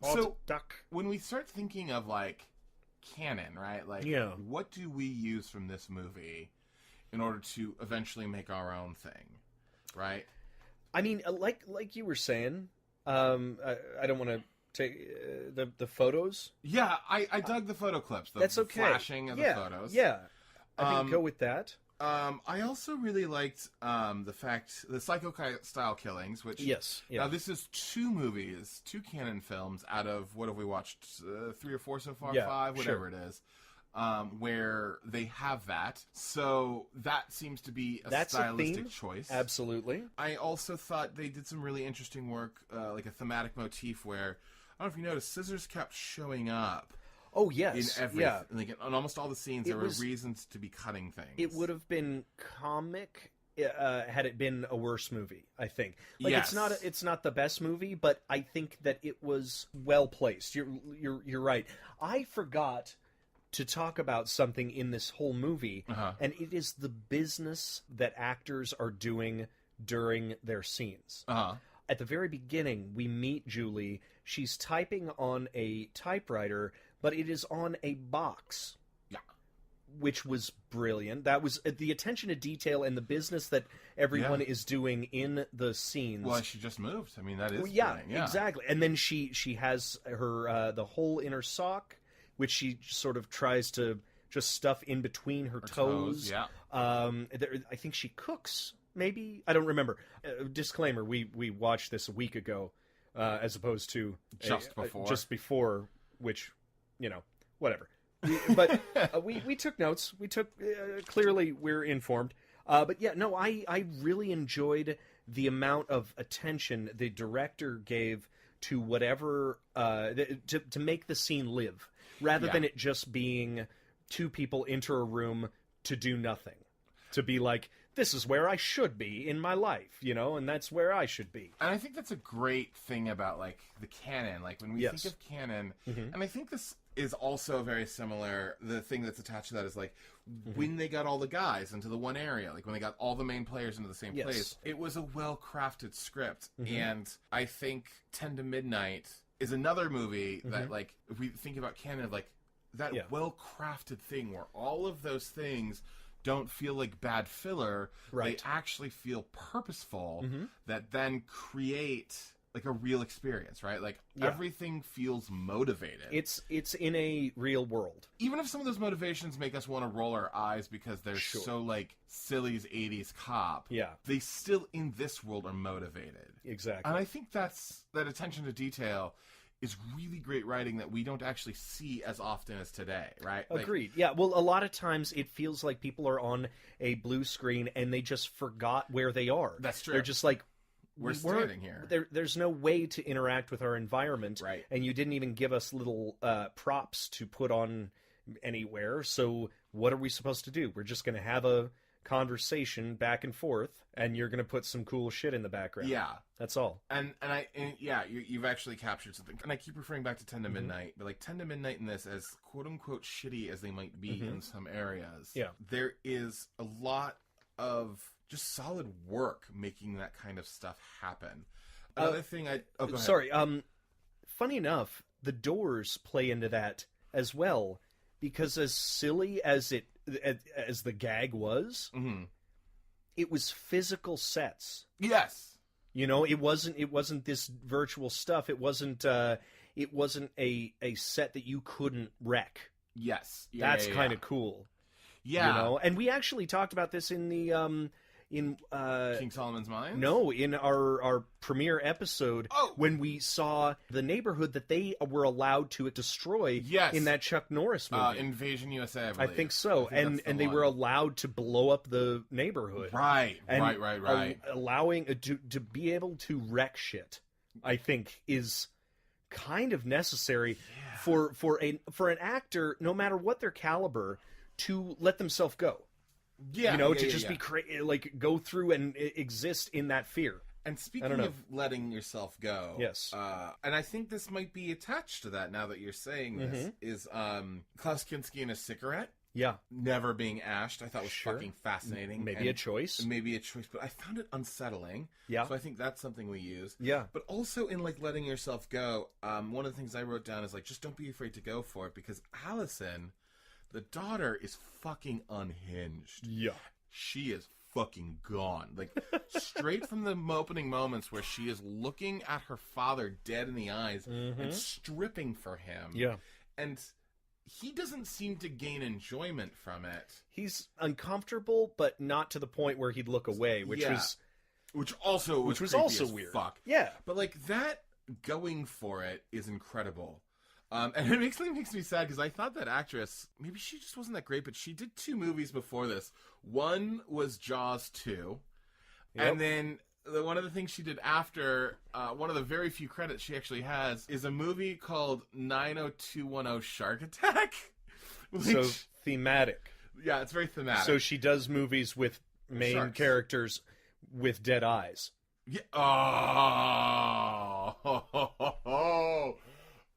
So, when we start thinking of, like, canon, right? Like, what do we use from this movie in order to eventually make our own thing, right? I mean, like you were saying, I don't want to take the photos. Yeah, I dug the photo clips. That's okay. Flashing of the photos. Yeah, I think go with that. I also really liked the psycho-style killings, which... Yes. Yeah. Now, this is two canon films out of, what have we watched? 3 or 4 so far? 5? Whatever it is. Where they have that. So, that seems to be a stylistic choice. Absolutely. I also thought they did some really interesting work, like a thematic motif where, I don't know if you noticed, scissors kept showing up. Oh, yes. In every, like in almost all the scenes, there were reasons to be cutting things. It would have been comic had it been a worse movie, I think. Like, yes. It's not the best movie, but I think that it was well placed. You're right. I forgot to talk about something in this whole movie, and it is the business that actors are doing during their scenes. At the very beginning, we meet Julie. She's typing on a typewriter, but it is on a box. Yeah. Which was brilliant. That was the attention to detail and the business that everyone is doing in the scenes. Well, she just moved. I mean, that is brilliant. Exactly. And then she has her the hole in her sock, which she sort of tries to just stuff in between her toes. Yeah. I think she cooks, maybe. I don't remember. Disclaimer, we watched this a week ago, as opposed to just before, which, whatever. But we took notes. We took clearly we're informed. But yeah, no, I really enjoyed the amount of attention the director gave to whatever to make the scene live, rather than it just being two people enter a room to do nothing, to be like, this is where I should be in my life, and that's where I should be. And I think that's a great thing about, like, the canon. Like, when we think of canon, and I think this is also very similar, the thing that's attached to that is, like, when they got all the guys into the one area, like, when they got all the main players into the same place, it was a well-crafted script. And I think 10 to Midnight is another movie that, like, if we think about canon, like, that well-crafted thing where all of those things don't feel like bad filler. Right. They actually feel purposeful, that then create like a real experience, right? Like everything feels motivated. It's in a real world. Even if some of those motivations make us want to roll our eyes because they're so like silly's 80s cop. Yeah. They still in this world are motivated. Exactly. And I think that attention to detail is really great writing that we don't actually see as often as today, right? Agreed. Yeah, well, a lot of times it feels like people are on a blue screen and they just forgot where they are. That's true. They're just like, we're standing here. There's no way to interact with our environment, right? And you didn't even give us little props to put on anywhere, so what are we supposed to do? We're just going to have a conversation back and forth, and you're going to put some cool shit in the background. Yeah. That's all. And you've actually captured something. And I keep referring back to 10 to Midnight, but like 10 to Midnight in this, as quote-unquote shitty as they might be in some areas, there is a lot of just solid work making that kind of stuff happen. Another thing go ahead. Sorry, funny enough, the Doors play into that as well, because as silly as the gag was, it was physical sets. Yes. It wasn't this virtual stuff. It wasn't a set that you couldn't wreck. Yes. That's kind of cool. Yeah. And we actually talked about this in the in King Solomon's Mines? No, in our premiere episode, when we saw the neighborhood that they were allowed to destroy in that Chuck Norris movie. Invasion USA, I believe. I think so. And they were allowed to blow up the neighborhood. Right. Allowing to be able to wreck shit, I think, is kind of necessary for an actor, no matter what their caliber, to let themselves go. Yeah, to just be like go through and exist in that fear. And speaking of letting yourself go, yes, and I think this might be attached to that now that you're saying this, is Klaus Kinski and a cigarette. Yeah, never being ashed. I thought was fucking fascinating. Maybe a choice, but I found it unsettling. Yeah, so I think that's something we use. Yeah, but also in like letting yourself go. One of the things I wrote down is like just don't be afraid to go for it, because Allison, the daughter, is fucking unhinged. Yeah. She is fucking gone. Like, straight from the opening moments where she is looking at her father dead in the eyes and stripping for him. Yeah. And he doesn't seem to gain enjoyment from it. He's uncomfortable, but not to the point where he'd look away, which was also weird. Fuck. Yeah. But, like, that going for it is incredible. And it makes me sad because I thought that actress, maybe she just wasn't that great, but she did 2 movies before this. One was Jaws 2. Yep. And then one of the things she did after, one of the very few credits she actually has, is a movie called 90210 Shark Attack. So thematic. Yeah, it's very thematic. So she does movies with main characters with dead eyes. Yeah.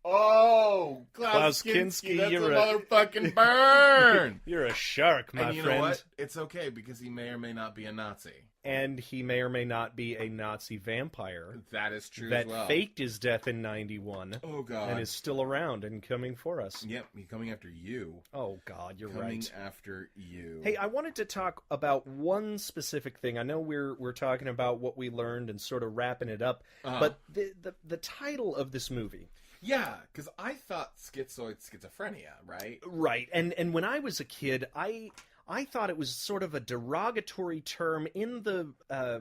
Oh, Klaus Kinski, that's a motherfucking burn! You're a shark, my friend. And you know what? It's okay, because he may or may not be a Nazi. And he may or may not be a Nazi vampire. That is true as well. That faked his death in 91. Oh, God. And is still around and coming for us. Yep, he's coming after you. Oh, God, you're right. Coming after you. Hey, I wanted to talk about one specific thing. I know we're talking about what we learned and sort of wrapping it up, but the title of this movie... Yeah, because I thought schizoid schizophrenia, right? Right, and when I was a kid, I thought it was sort of a derogatory term in the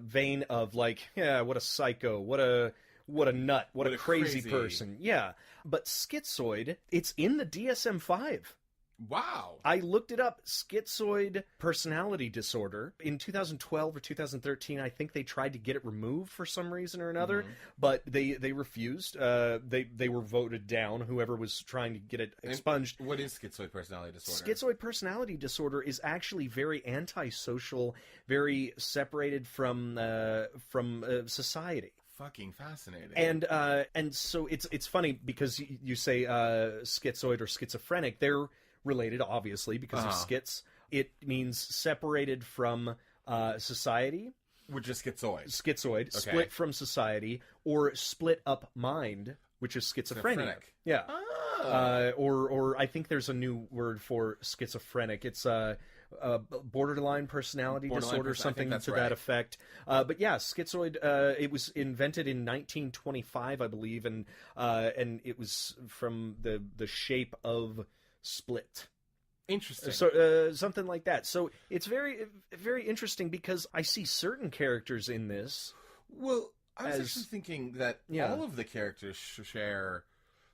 vein of like, yeah, what a psycho, what a nut, what a crazy person. Yeah, but schizoid, it's in the DSM-5. Wow. I looked it up. Schizoid personality disorder. In 2012 or 2013, I think they tried to get it removed for some reason or another, but they refused. They were voted down, whoever was trying to get it expunged. And what is schizoid personality disorder? Schizoid personality disorder is actually very antisocial, very separated from society. Fucking fascinating. And so it's funny because you say schizoid or schizophrenic. They're related, obviously, because of schiz. It means separated from society. Which is schizoid. Schizoid. Okay. Split from society. Or split up mind, which is schizophrenia. Yeah. Oh. Or I think there's a new word for schizophrenic. It's borderline personality disorder, something to that effect. But yeah, schizoid, it was invented in 1925, I believe, and it was from the shape of split. Interesting. So something like that. So it's very, very interesting because I see certain characters in this. Well, I was actually thinking that all of the characters share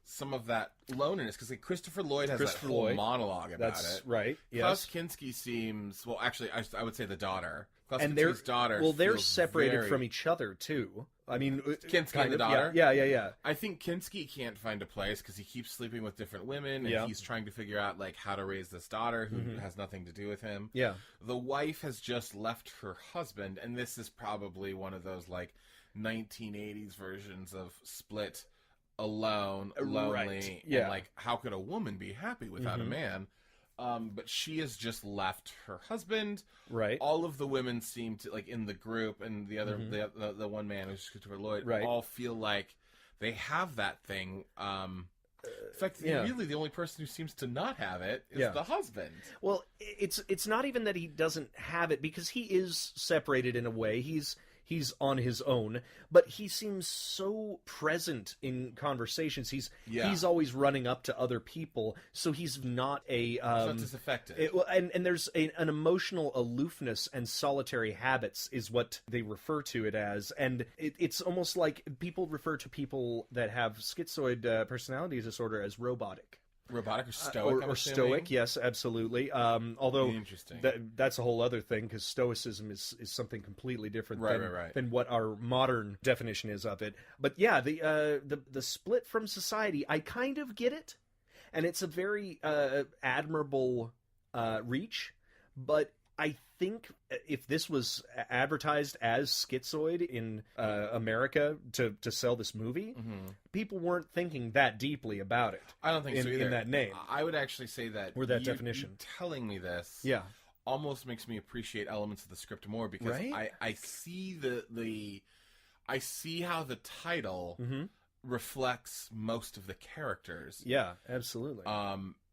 some of that loneliness, because like Christopher Lloyd has that whole monologue about it. That's right. Yes. Klaus Kinski seems, well, actually, I would say the daughter. Klaus and Kinski's daughter. Well, they're separated from each other too. I mean, Kinski and the daughter. Yeah. I think Kinski can't find a place because he keeps sleeping with different women, and he's trying to figure out like how to raise this daughter who has nothing to do with him. Yeah. The wife has just left her husband, and this is probably one of those like 1980s versions of Split. Alone, lonely, and like, how could a woman be happy without a man? But she has just left her husband. Right. All of the women seem to, like, in the group, and the other, the one man who's Christopher Lloyd, all feel like they have that thing. In fact, really, the only person who seems to not have it is the husband. Well, it's not even that he doesn't have it, because he is separated in a way. He's he's on his own, but he seems so present in conversations. He's always running up to other people, so he's not a not disaffected. And there's an emotional aloofness and solitary habits is what they refer to it as, and it's almost like people refer to people that have schizoid personality disorder as robotic. Robotic or stoic? Or stoic, yes, absolutely. Although interesting. That's a whole other thing, because stoicism is something completely different Right. than what our modern definition is of it. But yeah, the split from society, I kind of get it, and it's a very admirable reach. But I think if this was advertised as Schizoid in America to sell this movie, people weren't thinking that deeply about it. I don't think so either. In that name. I would actually say that or that definition. You telling me this almost makes me appreciate elements of the script more, because I see I see how the title reflects most of the characters. Yeah, absolutely.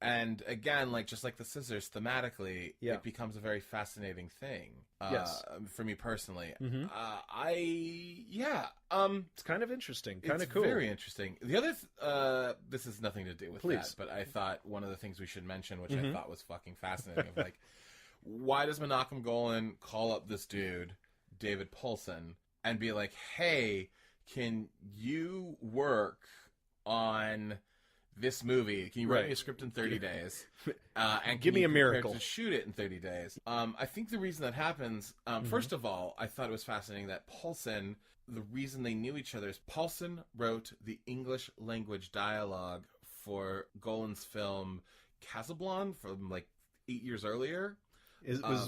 And again, just like the scissors, thematically, it becomes a very fascinating thing. For me personally. It's kind of interesting, kind of cool. It's very interesting. The other, this has nothing to do with Please. that, but I thought one of the things we should mention, which I thought was fucking fascinating, of why does Menachem Golan call up this dude, David Paulson, and be like, hey, can you work on this movie? Can you write me a script in 30 days? And give me a miracle to shoot it in 30 days. I think the reason that happens, first of all, I thought it was fascinating that Paulson, the reason they knew each other is Paulson wrote the English language dialogue for Golan's film Casablanca from 8 years earlier.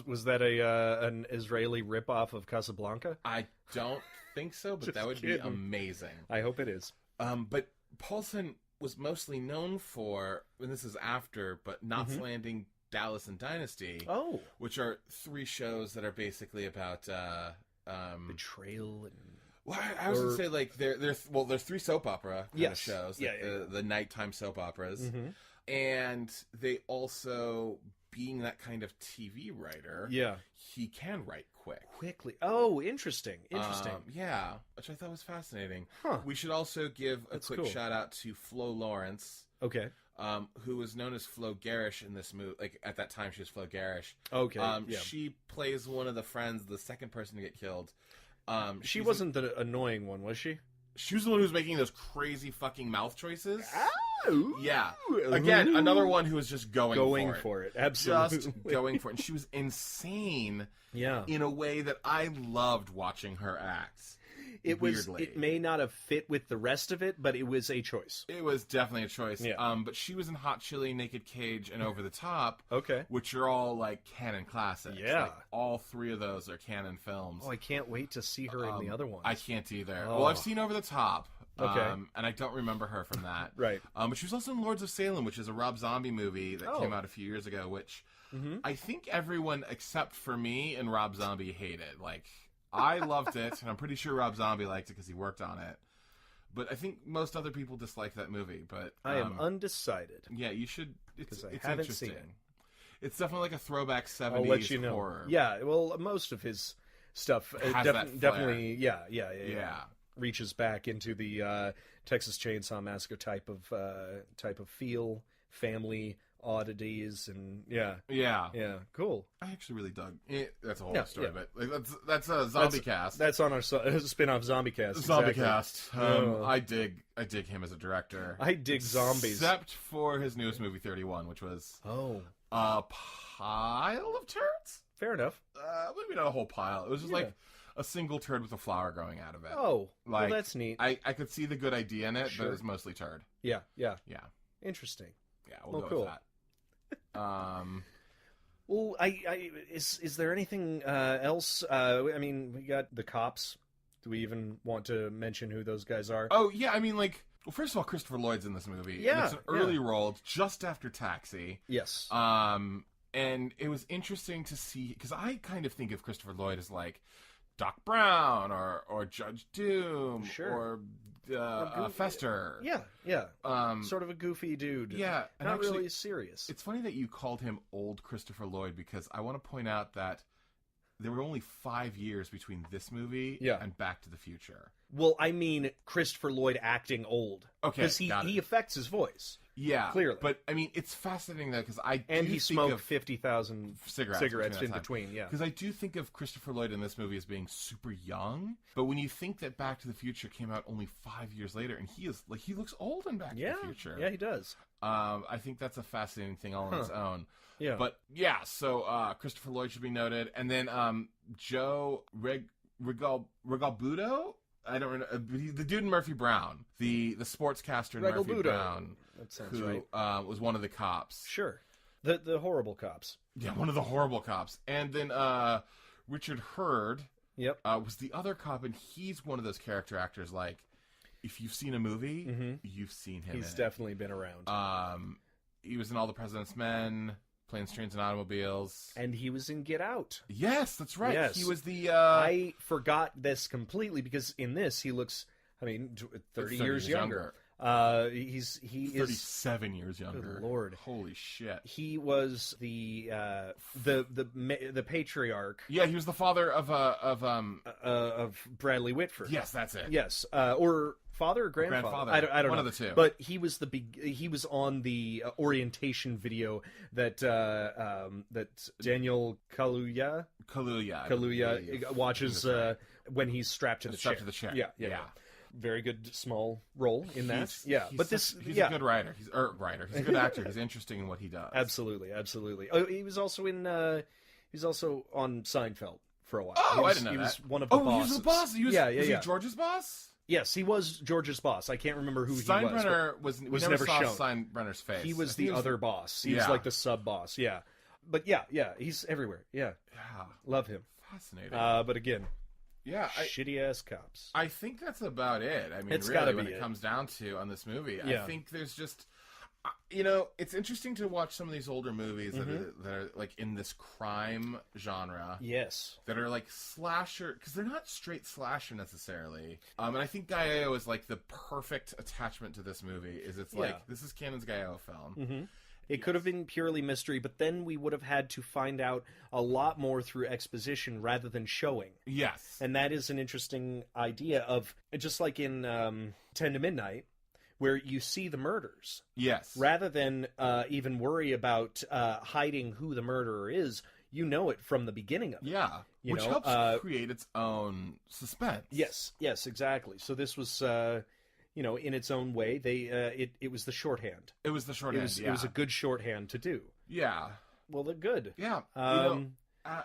Was that an Israeli ripoff of Casablanca? I don't think so, but that would be amazing. I hope it is. But Paulson was mostly known for, and this is after, but Knots Landing, Dallas, and Dynasty. Oh. Which are 3 shows that are basically about betrayal and... Well, I was going to say, there's 3 soap opera kind of shows. The nighttime soap operas. And they also, being that kind of TV writer, he can write quickly. Oh, interesting. Yeah, which I thought was fascinating. Huh. We should also give a quick shout out to Flo Lawrence. Okay. Who was known as Flo Garish in this movie. At that time, she was Flo Garish. Okay. She plays one of the friends, the second person to get killed. She wasn't the annoying one, was she? She was the one who was making those crazy fucking mouth choices. Oh, yeah. Again, another one who was just going for it. Absolutely. Just going for it. And she was insane. Yeah. In a way that I loved watching her act. It may not have fit with the rest of it, but it was a choice. It was definitely a choice. Yeah. But she was in Hot Chili, Naked Cage, and Over the Top. Okay. Which are all canon classics. Yeah. All 3 of those are canon films. Oh, I can't wait to see her in the other ones. I can't either. Oh. Well, I've seen Over the Top. Okay. And I don't remember her from that. Right. But she was also in Lords of Salem, which is a Rob Zombie movie that came out a few years ago, which I think everyone except for me and Rob Zombie hated. I loved it, and I'm pretty sure Rob Zombie liked it because he worked on it. But I think most other people dislike that movie. But I am undecided. Yeah, you should. It's haven't interesting. seen it. It's definitely a throwback 70s I'll let you know. horror. Yeah, well, most of his stuff definitely, reaches back into the Texas Chainsaw Massacre type of feel, family oddities, and cool. I actually really dug it. That's a whole story, but that's a zombie cast. That's on our spin-off zombie cast. Zombie cast. I dig him as a director. I dig zombies, except for his newest movie, 31, which was a pile of turds. Fair enough. Maybe not a whole pile. It was just a single turd with a flower growing out of it. Oh, well, that's neat. I could see the good idea in it, but it was mostly turd. Yeah. Yeah, Interesting. we'll go cool. with that. Well, is there anything else? I mean, we got the cops. Do we even want to mention who those guys are? Oh yeah, I mean, well, first of all, Christopher Lloyd's in this movie. Yeah, and it's an early role. It's just after Taxi. Yes. And it was interesting to see because I kind of think of Christopher Lloyd as Doc Brown or Judge Doom or Fester. Yeah. Sort of a goofy dude. Yeah. And not actually, really serious. It's funny that you called him old Christopher Lloyd because I want to point out that there were only 5 years between this movie and Back to the Future. Well, I mean Christopher Lloyd acting old. Okay, because he affects his voice. Yeah, clearly. But I mean, it's fascinating though because he smoked 50,000 cigarettes in between. Yeah, because I do think of Christopher Lloyd in this movie as being super young. But when you think that Back to the Future came out only 5 years later, and he looks old in Back to the Future. Yeah, he does. I think that's a fascinating thing all on its own. Yeah, but yeah, so Christopher Lloyd should be noted, and then Joe Regalbuto. I don't know, the dude in Murphy Brown, the sportscaster in Murphy Brown, that sounds who right. Was one of the cops. Sure, the horrible cops. Yeah, one of the horrible cops. And then Richard Hurd was the other cop, and he's one of those character actors. Like, if you've seen a movie, you've seen him. He's definitely been around. He was in All the President's Men, Planes, Trains, and Automobiles. And he was in Get Out. Yes, that's right. Yes. He was the... I forgot this completely because in this he looks, 30 years younger. He is 37 years younger. Good Lord. Holy shit. He was the patriarch. Yeah, he was the father of Bradley Whitford. Yes, that's it. Yes, or father or grandfather. I don't know. One of the two. But he was he was on the orientation video that Daniel Kaluuya watches when he's strapped to the chair. Yeah. Very good small role in that. He's a good writer. He's a good actor. He's interesting in what he does. Absolutely. Oh, he was also in. He's also on Seinfeld for a while. I didn't know he that. was one of the bosses. He was the boss. Was he George's boss? Yes, he was George's boss. I can't remember who he was. We never saw Steinbrenner's face. He was the other boss. He was like the sub boss. Yeah, but he's everywhere. Yeah, love him. Fascinating. But again. Yeah, shitty ass cops. I think that's about it. I mean, it's really, when it comes down to on this movie, I think there's just, it's interesting to watch some of these older movies that are like in this crime genre. Yes, that are like slasher because they're not straight slasher necessarily. And I think Gallo is like the perfect attachment to this movie. Like this is Cannon's Gallo film. Mm-hmm. It could have been purely mystery, but then we would have had to find out a lot more through exposition rather than showing. Yes. And that is an interesting idea of, just like in 10 to Midnight, where you see the murders. Yes. Rather than even worry about hiding who the murderer is, you know it from the beginning of it. Yeah. Which helps create its own suspense. Yes, exactly. So this was... in its own way, it was the shorthand. It was the shorthand. It was a good shorthand to do. Yeah. Well, they're good. Yeah.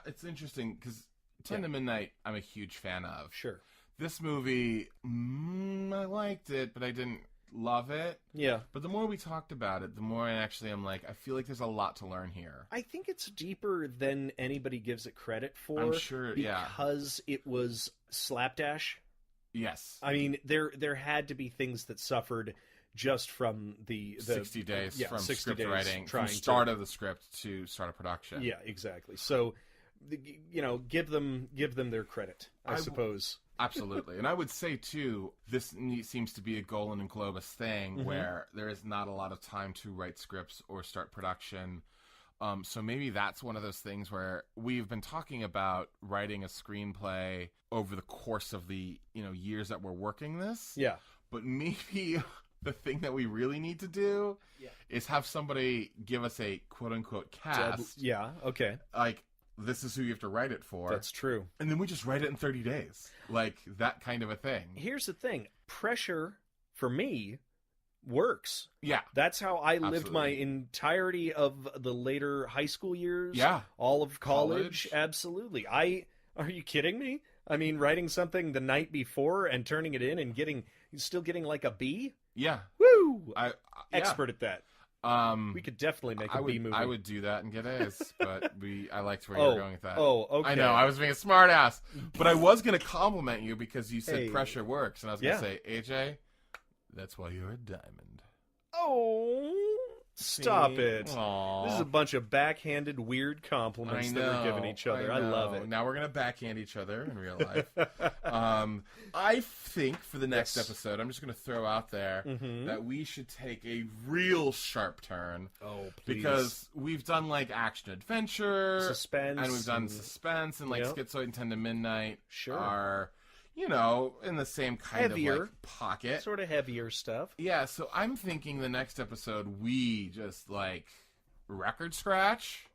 It's interesting because 10 to Midnight, I'm a huge fan of. Sure. This movie, I liked it, but I didn't love it. Yeah. But the more we talked about it, the more I feel like there's a lot to learn here. I think it's deeper than anybody gives it credit for. I'm sure. Because it was slapdash. Yes. I mean, there had to be things that suffered just from the 60 days from 60 script days writing, from start of the script to start of production. Yeah, exactly. So, give them their credit, I suppose. Absolutely. And I would say, too, this seems to be a Golan and Globus thing where there is not a lot of time to write scripts or start production. So maybe that's one of those things where we've been talking about writing a screenplay over the course of the years that we're working this. Yeah. But maybe the thing that we really need to do is have somebody give us a quote-unquote cast. Okay. Like, this is who you have to write it for. That's true. And then we just write it in 30 days. Like, that kind of a thing. Here's the thing. Pressure, for me, works. Yeah. That's how I lived my entirety of the later high school years. Yeah. All of college. Absolutely. Are you kidding me? I mean, writing something the night before and turning it in and still getting like a B? Yeah. Woo! Expert at that. We could definitely make a B movie. I would do that and get A's, but I liked where you were going with that. Oh, okay. I know, I was being a smart ass. But I was going to compliment you because you said pressure works. And I was going to say, AJ, that's why you're a diamond. Oh, Stop See? it. Aw. This is a bunch of backhanded, weird compliments that we're giving each other. I love it. Now we're going to backhand each other in real life. I think for the next episode, I'm just going to throw out there that we should take a real sharp turn. Oh, please. Because we've done, like, action-adventure. Suspense. And we've done suspense. And, like, Schizoid and 10 to Midnight are, you know, in the same kind of, like, pocket. Sort of heavier stuff. Yeah, so I'm thinking the next episode we just, like, record scratch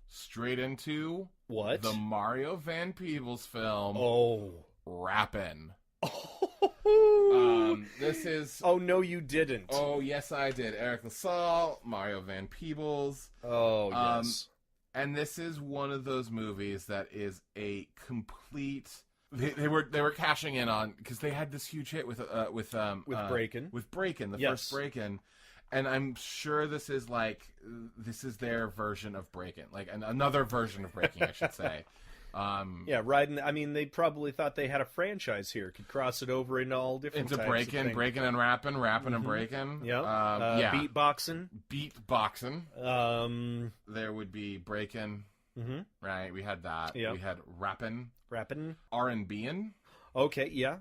straight into what? The Mario Van Peebles film. Oh. Rappin'. This is... Oh, no, you didn't. Oh, yes, I did. Eric LaSalle, Mario Van Peebles. Oh, yes. And this is one of those movies that is a complete... They were cashing in on, because they had this huge hit with Breakin'. With Breakin', the first Breakin'. And I'm sure this is their version of Breakin', like another version of Breakin', I should say. Riding. I mean, they probably thought they had a franchise here, could cross it over into all different into types Breakin', of things. Breakin' and Rappin', Rappin' and Breakin'. Beatboxing. Beatboxing. There would be Breakin'. Right, we had that. Yep. We had Rappin'. R&B'in'. Okay, yeah.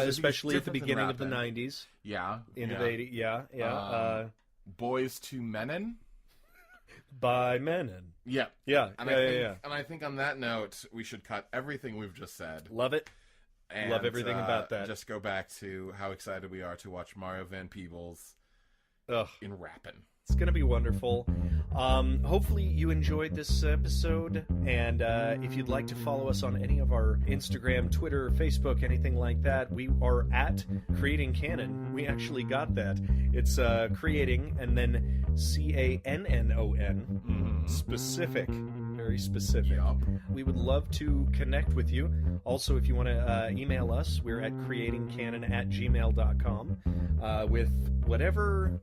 Especially at the beginning of the 90s. Yeah. Into the 80s, yeah. Boys to Menin'. By Menin'. Yeah. Yeah, And I think on that note, we should cut everything we've just said. Love it. And, love everything about that. Just go back to how excited we are to watch Mario Van Peebles in Rappin'. It's going to be wonderful. Hopefully you enjoyed this episode, and if you'd like to follow us on any of our Instagram, Twitter, Facebook, anything like that, we are at Creating Canon. We actually got that. It's creating and then CANNON. Specific. Very specific. Yep. We would love to connect with you. Also, if you want to email us, we're at creatingcanon@gmail.com with whatever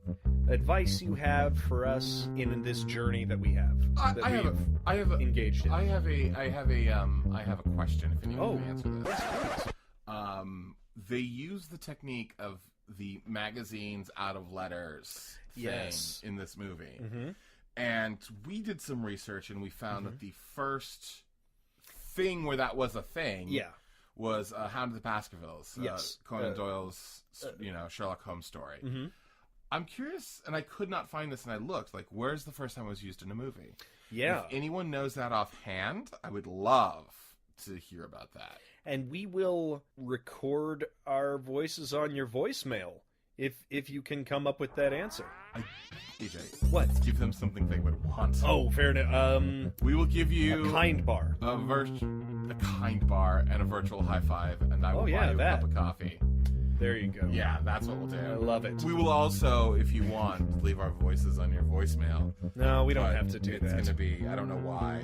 advice you have for us in this journey that we have. I have engaged in. I have a question. If anyone can answer this. Yes. They use the technique of the magazines out of letters thing in this movie. And we did some research, and we found that the first thing where that was a thing was Hound of the Baskervilles, Conan Doyle's Sherlock Holmes story. I'm curious, and I could not find this, and I looked, like, where's the first time it was used in a movie? Yeah. If anyone knows that offhand, I would love to hear about that. And we will record our voices on your voicemail if you can come up with that answer. DJ, what? Let's give them something they would want. Oh, fair enough. We will give you a kind bar, a kind bar, and a virtual high five, and I will buy you a cup of coffee. There you go. Yeah, that's what we'll do. I love it. We will also, if you want, leave our voices on your voicemail. No, we don't have to do that. It's going to be, I don't know why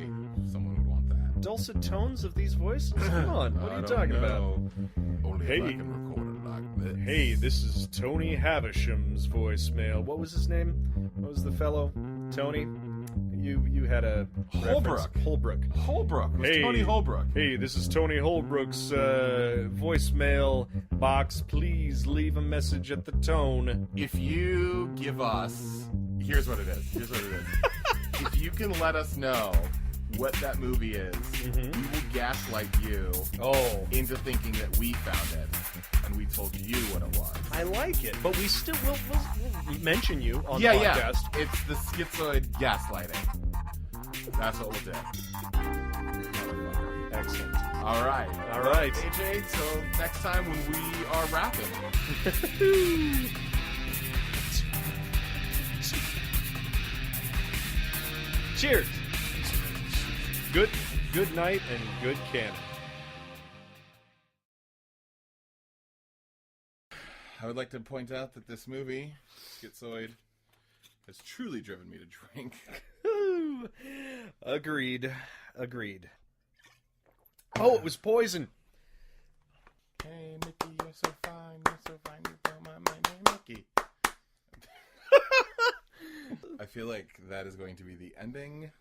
someone would want that. Dulcet tones of these voices? Come on, what are you talking about? Only if I can record it like this. Hey, this is Tony Havisham's voicemail. What was his name? What was the fellow? Tony? You had a Holbrook. Holbrook. Hey, Tony Holbrook. Hey, this is Tony Holbrook's voicemail box. Please leave a message at the tone. If you give us... Here's what it is. If you can let us know what that movie is, we will gaslight you into thinking that we found it, and we told you what it was. I like it, but we still will mention you on the podcast. Yeah, it's the Schizoid gaslighting. That's what we'll do. Excellent. All right, AJ. So next time when we are rapping. Cheers. Good night and good canon. I would like to point out that this movie, Schizoid, has truly driven me to drink. Agreed. Oh, it was poison. Hey, Mickey, you're so fine. You blow my mind. Hey, Mickey. I feel like that is going to be the ending